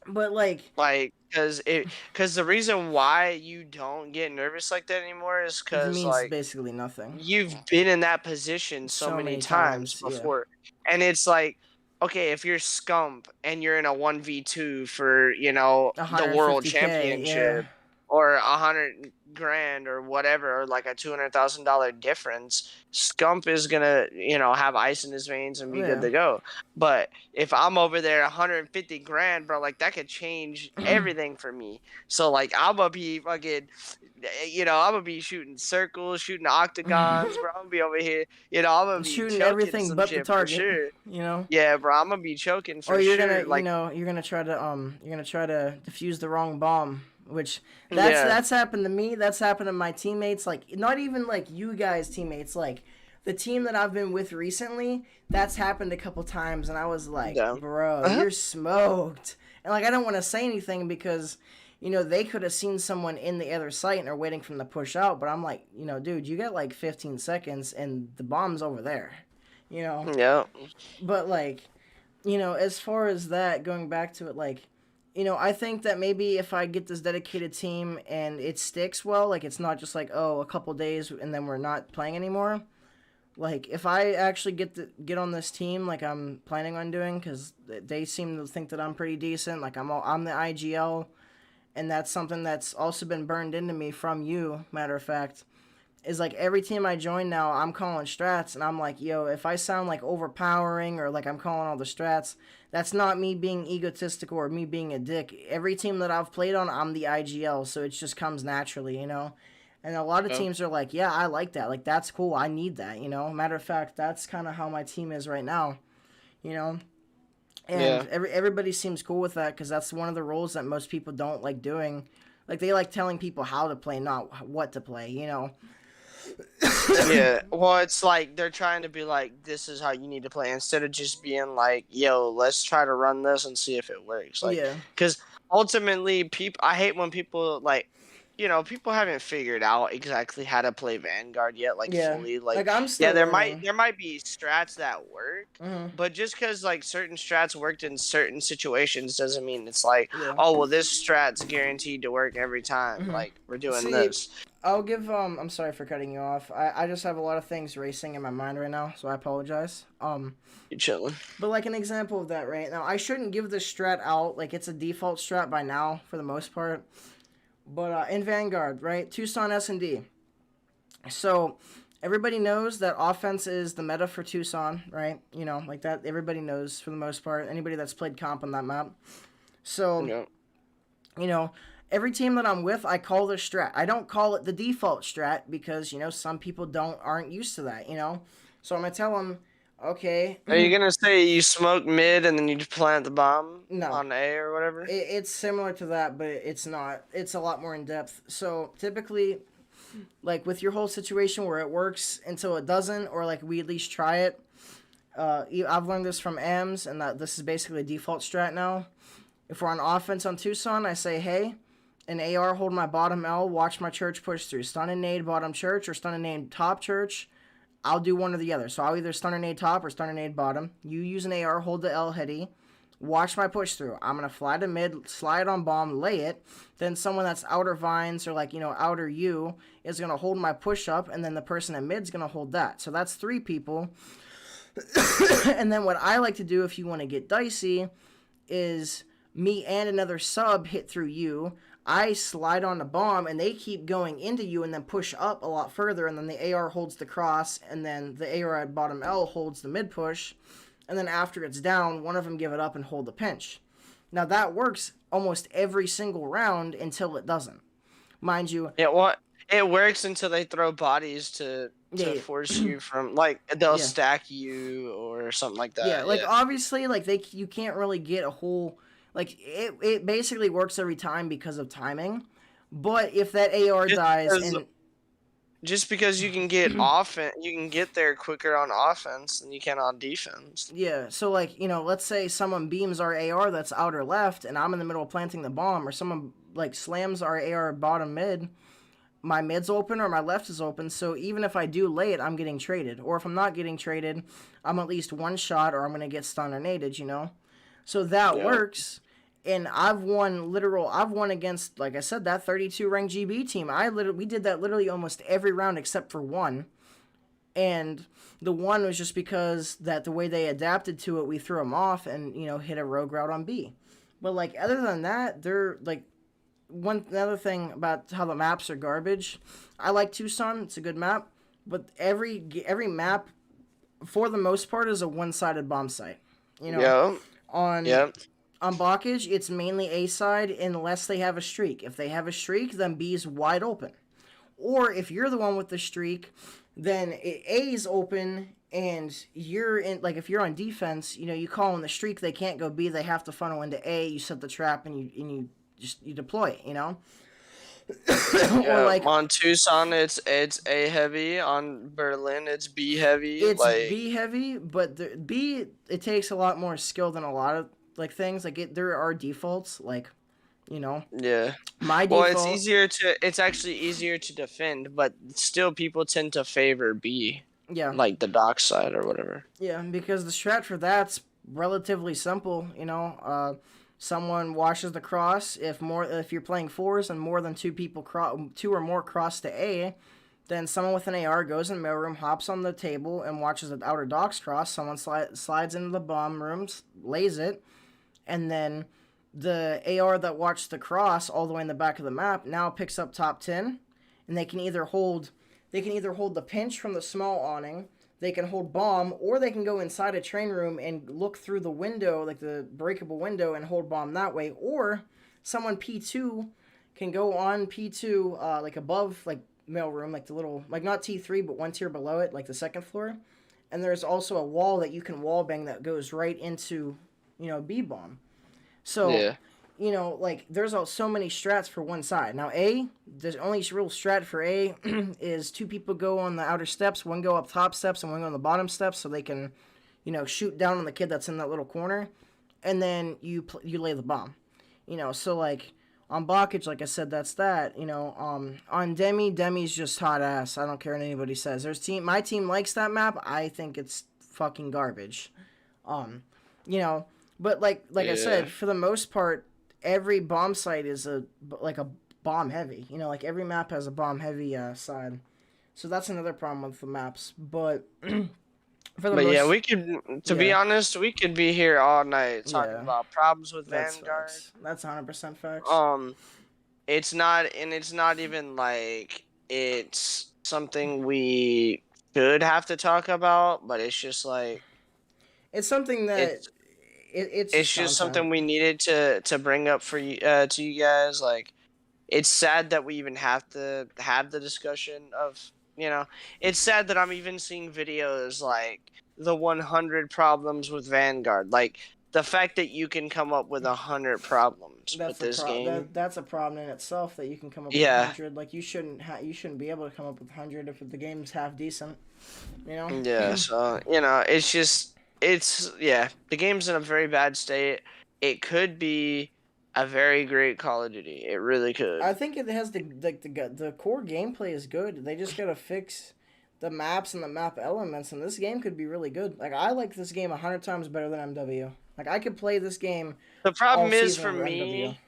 but like Like, cause the reason why you don't get nervous like that anymore is it cause means like basically nothing. you've been in that position so So many many times times, yeah, before, and it's like, okay, if you're Scump and you're in a 1v2 for, you know, the world 150K, yeah, championship or 100 grand or whatever, or like a $200,000 difference, Scump is gonna, you know, have ice in his veins and be good yeah. to go. But if I'm over there 150 grand, bro, like that could change everything for me. So like I'm gonna be fucking, you know, I'm gonna be shooting circles, shooting octagons, bro. I'm gonna be over here, you know, I'm gonna be Shooting choking everything some but the shit for target, sure. you know. Yeah, bro, I'm gonna be choking Or for you're gonna, sure. you Like, know, you're gonna try to defuse the wrong bomb, which yeah, that's happened to me. That's happened to my teammates. Like not even like you guys teammates. Like the team that I've been with recently. That's happened a couple times, and I was like, yeah. bro, Uh-huh. you're smoked. And like I don't want to say anything because. You know, they could have seen someone in the other site and are waiting for them to push out, but I'm like, you know, dude, you got like 15 seconds and the bomb's over there, you know? Yeah. But like, you know, as far as that, going back to it, like, you know, I think that maybe if I get this dedicated team and it sticks well, like it's not just like, oh, a couple days and then we're not playing anymore. Like if I actually get on this team, like I'm planning on doing, because they seem to think that I'm pretty decent. Like I'm the IGL, and that's something that's also been burned into me from you. Matter of fact, is like every team I join now, I'm calling strats, and I'm like, yo, if I sound like overpowering or like I'm calling all the strats, that's not me being egotistical or me being a dick. Every team that I've played on, I'm the IGL, so it just comes naturally, you know? And a lot of Yeah. teams are like, yeah, I like that. Like, that's cool. I need that, you know? Matter of fact, that's kind of how my team is right now, you know? And Yeah. everybody seems cool with that because that's one of the roles that most people don't like doing. Like, they like telling people how to play, not what to play, you know? Yeah, well, it's like they're trying to be like, this is how you need to play, instead of just being like, yo, let's try to run this and see if it works. Like, Yeah, because ultimately, I hate when people like, people haven't figured out exactly how to play Vanguard yet, like yeah. fully. Like, Like I'm yeah, still there might learning. there might be strats that work, Hmm. but just because like certain strats worked in certain situations doesn't mean it's like, Yeah. oh well, this strat's guaranteed to work every time. Hmm. Like we're doing See, this. I'll give I'm sorry for cutting you off. I just have a lot of things racing in my mind right now, so I apologize. You chilling? But like an example of that right now, I shouldn't give this strat out like it's a default strat by now for the most part. But in Vanguard, right, Tucson S&D. So everybody knows that offense is the meta for Tucson, right? You know, like that. Everybody knows for the most part. Anybody that's played comp on that map. So Yeah. you know, every team that I'm with, I call their strat. I don't call it the default strat because some people aren't used to that. So I'm gonna tell them, okay, Are you gonna say you smoke mid and then you just plant the bomb no, on A or whatever? it's similar to that, but it's not. It's a lot more in depth. So typically, like with your whole situation where it works until it doesn't, or like we at least try it. I've learned this from AMS, and that this is basically a default strat now. If we're on offense on Tucson, I say, hey, an AR hold my bottom L, watch my church push through. Stun and nade bottom church or stun and nade top church. I'll do one or the other. So I'll either stun and nade top or stun and nade bottom. You use an AR, hold the L heady. Watch my push through. I'm going to fly to mid, slide on bomb, lay it. Then someone that's outer vines or like, outer U is going to hold my push up. And then the person at mid's going to hold that. So that's 3 people. And then what I like to do if you want to get dicey is me and another sub hit through you. I slide on the bomb and they keep going into you and then push up a lot further. And then the AR holds the cross and then the AR at bottom L holds the mid push. And then after it's down, one of them give it up and hold the pinch. Now that works almost every single round until it doesn't. Mind you, Yeah, what it works until they throw bodies to yeah, force you from, like, they'll yeah, stack you or something like yeah. that. Like Yeah. obviously, like you can't really get a whole like it basically works every time because of timing. But if that AR Just dies because and just because you can get offense, you can get there quicker on offense than you can on defense. yeah, so like let's say someone beams our AR that's outer left, and I'm in the middle of planting the bomb, or someone like slams our AR bottom mid. My mid's open or my left is open, so even if I do lay it, I'm getting traded. Or if I'm not getting traded, I'm at least one shot, or I'm gonna get stunned or naded. So that Yeah. works. And I've won against, like I said, that 32 ranked GB team. We did that literally almost every round except for one. And the one was just because that the way they adapted to it, we threw them off and, hit a rogue route on B. But like other than that, they're like another thing about how the maps are garbage. I like Tucson; it's a good map, but every map, for the most part, is a one-sided bomb site. You know, Yeah. on Yeah. on Bocage, it's mainly A side unless they have a streak. If they have a streak, then B is wide open. Or if you're the one with the streak, then A is open and you're in, like if you're on defense, you call in the streak, they can't go B, they have to funnel into A, you set the trap and you deploy it. Or Yeah. like On Tucson, it's A heavy. On Berlin, it's B heavy. it's Like, B heavy, but the B it takes a lot more skill than a lot of like things. Like there are defaults, like you know, yeah. my Well, default, it's actually easier to defend, but still people tend to favor B, yeah, like the dock side or whatever. yeah, because the strat for that's relatively simple. Someone washes the cross. If you're playing fours and more than two or more cross to A, then someone with an AR goes in the mailroom, hops on the table, and watches the outer docks cross. Someone slides into the bomb rooms, lays it, and then the AR that watched the cross all the way in the back of the map now picks up top 10, and they can either hold the pinch from the small awning, they can hold bomb, or they can go inside a train room and look through the window, like the breakable window, and hold bomb that way. Or someone P2 can go on P2, like above, like mailroom, like the little, like not T3, but one tier below it, like the second floor. And there's also a wall that you can wall bang that goes right into, B bomb. So, Yeah. like there's so many strats for one side. Now the only real strat for A is two people go on the outer steps, one go up top steps, and one go on the bottom steps, so they can, shoot down on the kid that's in that little corner, and then you lay the bomb. So like on blockage, like I said, that's that. On Demi's just hot ass. I don't care what anybody says. My team likes that map. I think it's fucking garbage. Um, you know, but like I Yeah. said, for the most part, every bomb site is a bomb heavy. Like every map has a bomb heavy side. So that's another problem with the maps. But for the But yeah, most, we could, to be yeah, honest, we could be here all night talking yeah, about problems with that's Vanguard. facts. That's 100% facts. Um, it's not even like it's something we should have to talk about, but it's just like It's something that it's it's it's just just content. something we needed to bring up for you to you guys. Like, it's sad that we even have to have the discussion of, it's sad that I'm even seeing videos like the 100 problems with Vanguard. Like, the fact that you can come up with 100 problems with this game. That's a problem in itself that you can come up with Yeah. 100. Like you shouldn't be able to come up with 100 if the game's half decent. You know. Yeah, so, it's just, yeah, the game's in a very bad state. It could be a very great Call of Duty. It really could. I think it has the core gameplay is good. They just gotta fix the maps and the map elements, and this game could be really good. Like I like this game 100 times better than MW. Like I could play this game The all problem is season for over MW. me,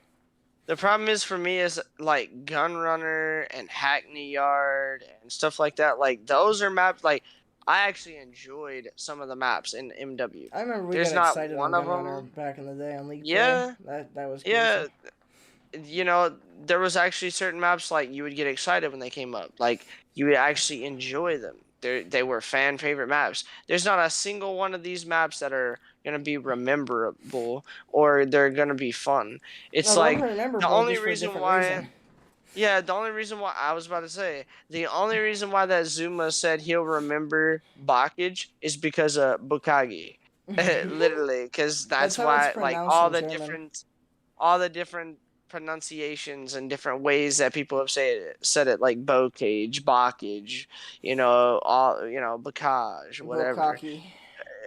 the problem is like Gunrunner and Hackney Yard and stuff like that. Like, those are maps, like, I actually enjoyed some of the maps in MW. I remember we There's got not excited one on of Gunrunner them. back in the day on League Play. Yeah, That was crazy. yeah. There was actually certain maps like you would get excited when they came up. Like, you would actually enjoy them. They were fan favorite maps. There's not a single one of these maps that are gonna be rememberable or they're gonna be fun. It's No, they're like the memorable only just for a reason different why. reason. Yeah, the only reason why I was about to say the only reason why that Zuma said he'll remember Bakage is because of Bukagi. Literally, because That's that's how it's why, like, pronounced in German. all the different pronunciations and different ways that people have said it, like Bocage, Bakage, Bocage, whatever. Bokaki.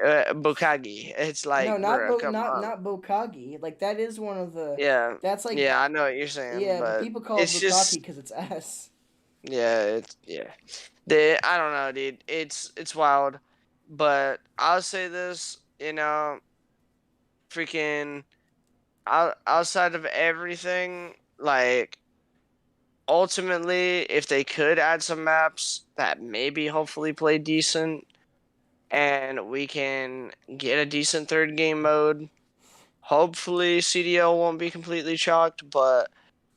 Bukagi. It's like, No, bruh, come on. not Bokagi. Like that is one of the. Yeah, That's like yeah, I know what you're saying, yeah, but but people call it it's Bukaki just, because it's S. yeah. I don't know, dude. It's wild, but I'll say this, freaking outside of everything, like, ultimately, if they could add some maps that maybe hopefully play decent, and we can get a decent third game mode, hopefully CDL won't be completely chalked. But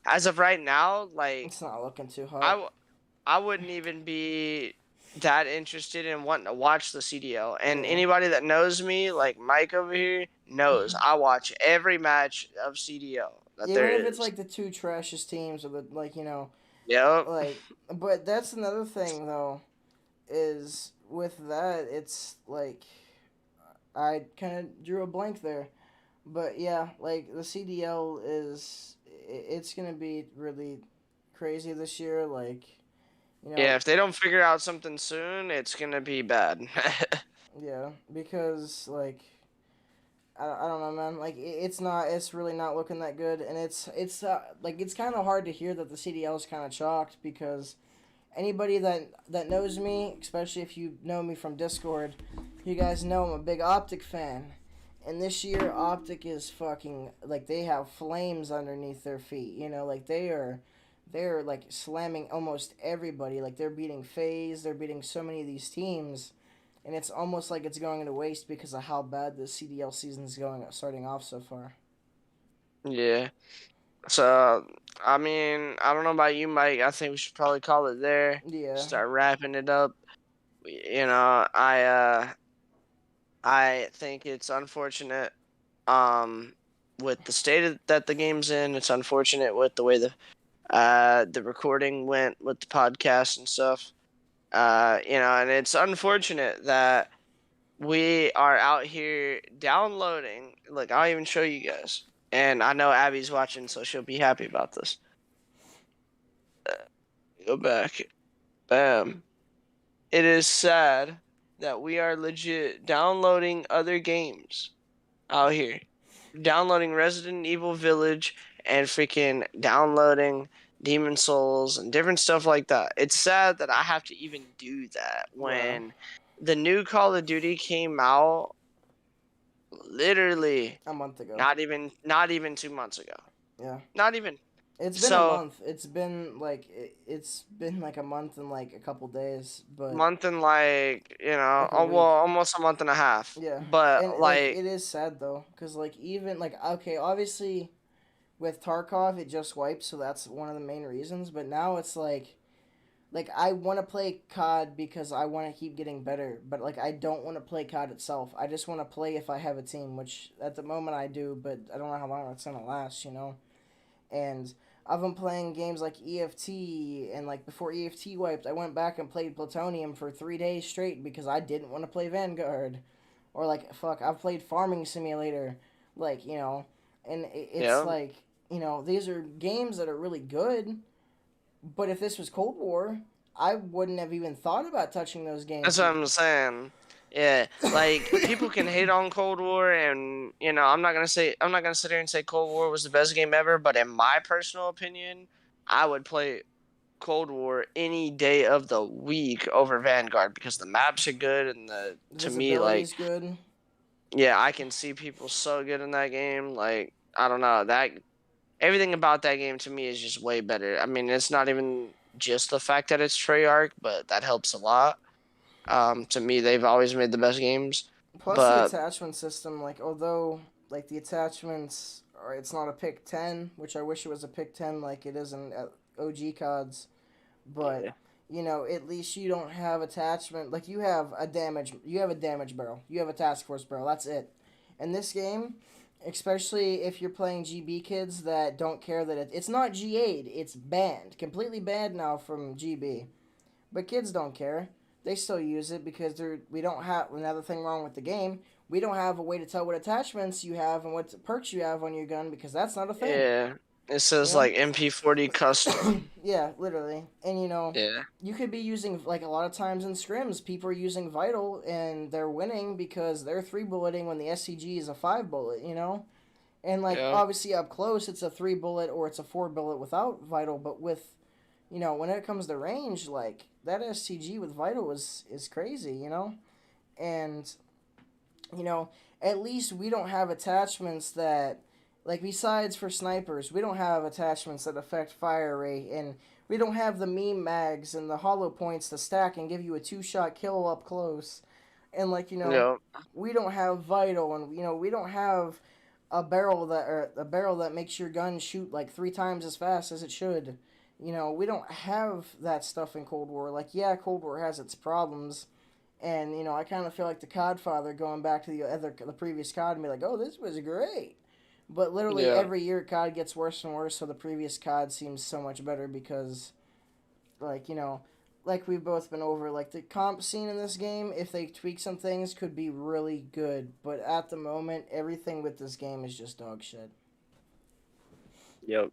as of right now, like, It's not looking too hot. I wouldn't even be that interested in wanting to watch the CDL. And Yeah. anybody that knows me, like Mike over here, knows I watch every match of CDL that Even there if it's is. like the two trashiest teams or the Yep. like, but that's another thing though, is with that it's like I kind of drew a blank there, but yeah, like the CDL it's gonna be really crazy this year. Like, Yeah, if they don't figure out something soon, it's gonna be bad. yeah, because like I don't know, man. Like it's really not looking that good, and it's like it's kind of hard to hear that the CDL is kind of chalked because anybody that knows me, especially if you know me from Discord, you guys know I'm a big Optic fan. And this year, Optic is fucking like they have flames underneath their feet. Like they're like slamming almost everybody. Like they're beating FaZe, they're beating so many of these teams, and it's almost like it's going to waste because of how bad the CDL season's starting off so far. Yeah. So, I mean, I don't know about you, Mike. I think we should probably call it there. Yeah, Start wrapping it up. I think it's unfortunate, um, with the state that the game's in. It's unfortunate with the way the recording went with the podcast and stuff. And it's unfortunate that we are out here downloading. Look, I'll even show you guys. And I know Abby's watching, so she'll be happy about this. Go back. Bam. It is sad that we are legit downloading other games out here. Downloading Resident Evil Village and freaking downloading Demon Souls and different stuff like that. It's sad that I have to even do that Wow. when the new Call of Duty came out literally A month ago. not even 2 months ago. Yeah. Not even. It's been a So month. It's been like a month and like a couple days, but month and like, like a oh well, week. almost a month and a half. Yeah. But And like like it is sad though, cuz like even like okay, obviously with Tarkov it just wipes, so that's one of the main reasons, but now it's like I want to play COD because I want to keep getting better, but like I don't want to play COD itself. I just want to play if I have a team, which at the moment I do, but I don't know how long that's going to last, you know. And I've been playing games like EFT, and like before EFT wiped, I went back and played Plutonium for 3 days straight because I didn't want to play Vanguard. Or like fuck, I've played Farming Simulator, like, you know, and it's yeah, like, you know, these are games that are really good, but if this was Cold War, I wouldn't have even thought about touching those that's games. what I'm saying. Yeah, like people can hate on Cold War, and I'm not gonna sit here and say Cold War was the best game ever, but in my personal opinion, I would play Cold War any day of the week over Vanguard because the maps are good and to me, Visibility like, is good. yeah, I can see people so good in that game. Like, I don't know, that everything about that game to me is just way better. I mean, it's not even just the fact that it's Treyarch, but that helps a lot. To me, they've always made the best games. Plus the But attachment system, like although like the attachments are, it's not a pick 10, which I wish it was a pick 10 like it is in OG CODs, but yeah, you know, at least you don't have attachment like you have a damage barrel, you have a task force barrel, that's it. In this game, especially if you're playing GB kids that don't care that it's not G8, it's banned, completely banned now from GB. But kids don't care. They still use it because we don't have another thing wrong with the game. We don't have a way to tell what attachments you have and what perks you have on your gun because that's not a thing. yeah. It You says know? like MP40 custom. Yeah, literally. And you know, Yeah, you could be using like a lot of times in scrims, people are using vital and they're winning because they're 3 bulleting when the SCG is a 5 bullet. You know, and like yeah, obviously up close it's a 3 bullet or it's a 4 bullet without vital, but with you know, when it comes to range, like that STG with Vital is crazy, you know? And, you know, at least we don't have attachments that, like, besides for snipers, we don't have attachments that affect fire rate, and we don't have the meme mags and the hollow points to stack and give you a 2 shot kill up close. And, like, you know, yeah, we don't have Vital, and, you know, we don't have a barrel that makes your gun shoot like 3 times as fast as it should. You know, we don't have that stuff in Cold War. Like, yeah, Cold War has its problems, and you know, I kind of feel like the Codfather going back to the previous COD and be like, oh, this was great. But literally yeah. every year, COD gets worse and worse. So the previous COD seems so much better because, like, you know, like we've both been over, like the comp scene in this game, if they tweak some things, could be really good. But at the moment, everything with this game is just dog shit. Yep.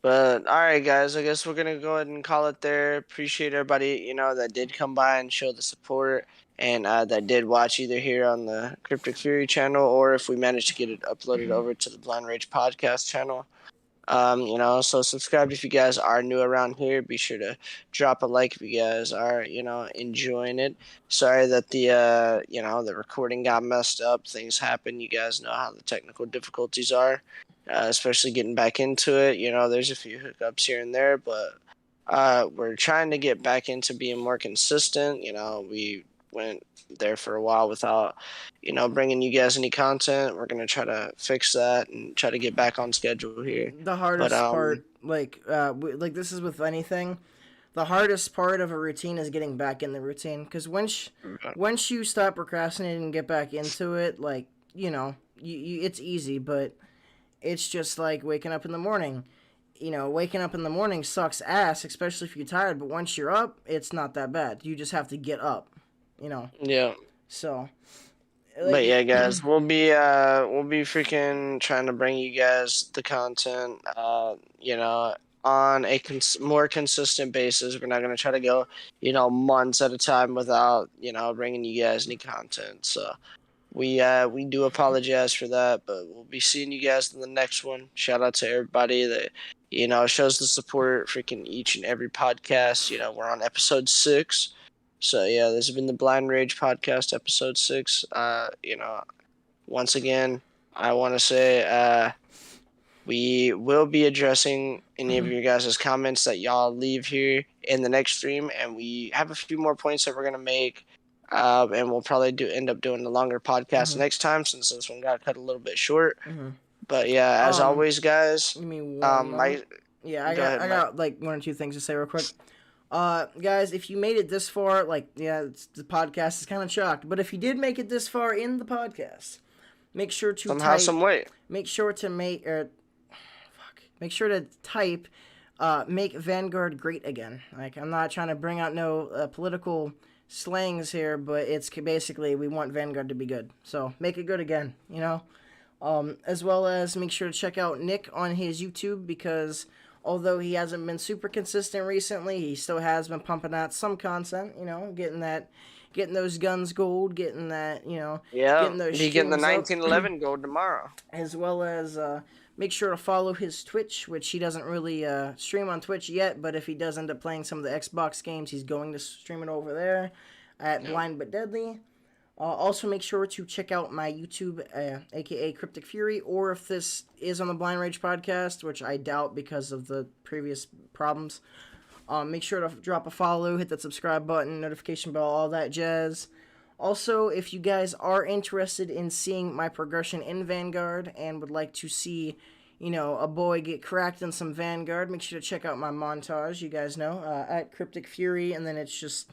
But all right, guys, I guess we're gonna go ahead and call it there. Appreciate everybody, that did come by and show the support, and that did watch either here on the Cryptic Fury channel or if we managed to get it uploaded over to the Blind Rage Podcast channel. So subscribe if you guys are new around here. Be sure to drop a like if you guys are, enjoying it. Sorry that the recording got messed up. Things happen. You guys know how the technical difficulties are, especially getting back into it. There's a few hiccups here and there, but we're trying to get back into being more consistent. We went there for a while without bringing you guys any content. We're gonna try to fix that and try to get back on schedule here. The But hardest part, like this is with anything, the hardest part of a routine is getting back in the routine. Because once you stop procrastinating and get back into it, like you know, it's easy. But it's just like waking up in the morning. You know, waking up in the morning sucks ass, especially if you're tired. But once you're up, it's not that bad. You just have to get up. You know, yeah, so But like yeah, guys, we'll be freaking trying to bring you guys the content, on a more consistent basis. We're not gonna try to go, months at a time without, bringing you guys any content. So we do apologize for that, but we'll be seeing you guys in the next one. Shout out to everybody that shows the support freaking each and every podcast. We're on episode 6. So yeah, this has been the Blind Rage Podcast, episode 6. Once again, I want to say we will be addressing any of your guys' comments that y'all leave here in the next stream, and we have a few more points that we're gonna make, and we'll probably end up doing a longer podcast next time since this one got cut a little bit short. But yeah, as always, guys. Give me one moment. Yeah, I Go ahead, got Mike. like one or two things to say real quick. Guys, if you made it this far, the podcast is kind of shocked, but if you did make it this far in the podcast, make sure to Somehow, some way. Make sure to type make Vanguard great again. Like, I'm not trying to bring out no political slangs here, but it's basically we want Vanguard to be good. So make it good again, as well as make sure to check out Nick on his YouTube, because although he hasn't been super consistent recently, he still has been pumping out some content, getting those guns gold, getting that, getting those be getting the streams up. 1911 gold tomorrow. As well as make sure to follow his Twitch, which he doesn't really stream on Twitch yet, but if he does end up playing some of the Xbox games, he's going to stream it over there at Blind But Deadly. Also, make sure to check out my YouTube, aka Cryptic Fury, or if this is on the Blind Rage podcast, which I doubt because of the previous problems, make sure to drop a follow, hit that subscribe button, notification bell, all that jazz. Also, if you guys are interested in seeing my progression in Vanguard and would like to see, a boy get cracked in some Vanguard, make sure to check out my montage, you guys know, at Cryptic Fury, and then it's just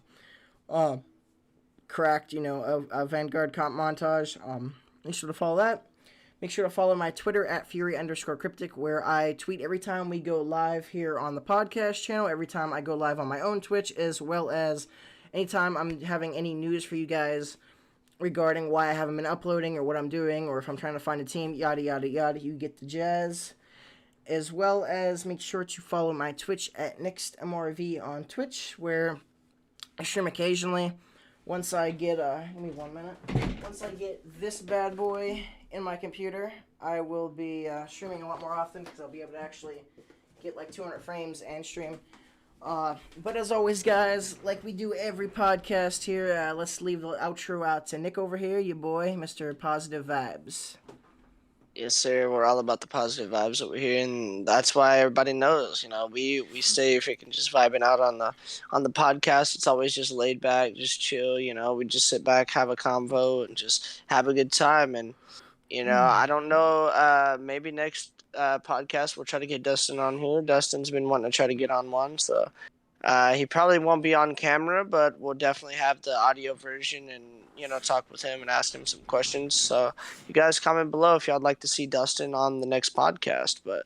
cracked, a Vanguard comp montage. Make sure to follow that. Make sure to follow my Twitter at Fury_Cryptic, where I tweet every time we go live here on the podcast channel, every time I go live on my own Twitch, as well as anytime I'm having any news for you guys regarding why I haven't been uploading or what I'm doing, or if I'm trying to find a team, yada, yada, yada, you get the jazz. As well as make sure to follow my Twitch at NextMRV on Twitch, where I stream occasionally. Once I get, give me 1 minute. Once I get this bad boy in my computer, I will be streaming a lot more often, because I'll be able to actually get like 200 frames and stream. But as always, guys, like we do every podcast here, let's leave the outro out to Nick over here, your boy, Mr. Positive Vibes. Yes, sir. We're all about the positive vibes over here, and that's why everybody knows. We stay freaking just vibing out on the podcast. It's always just laid back, just chill. We just sit back, have a convo, and just have a good time. And I don't know. Maybe next podcast we'll try to get Dustin on here. Dustin's been wanting to try to get on one, so he probably won't be on camera, but we'll definitely have the audio version and talk with him and ask him some questions. So you guys comment below if y'all'd like to see Dustin on the next podcast. But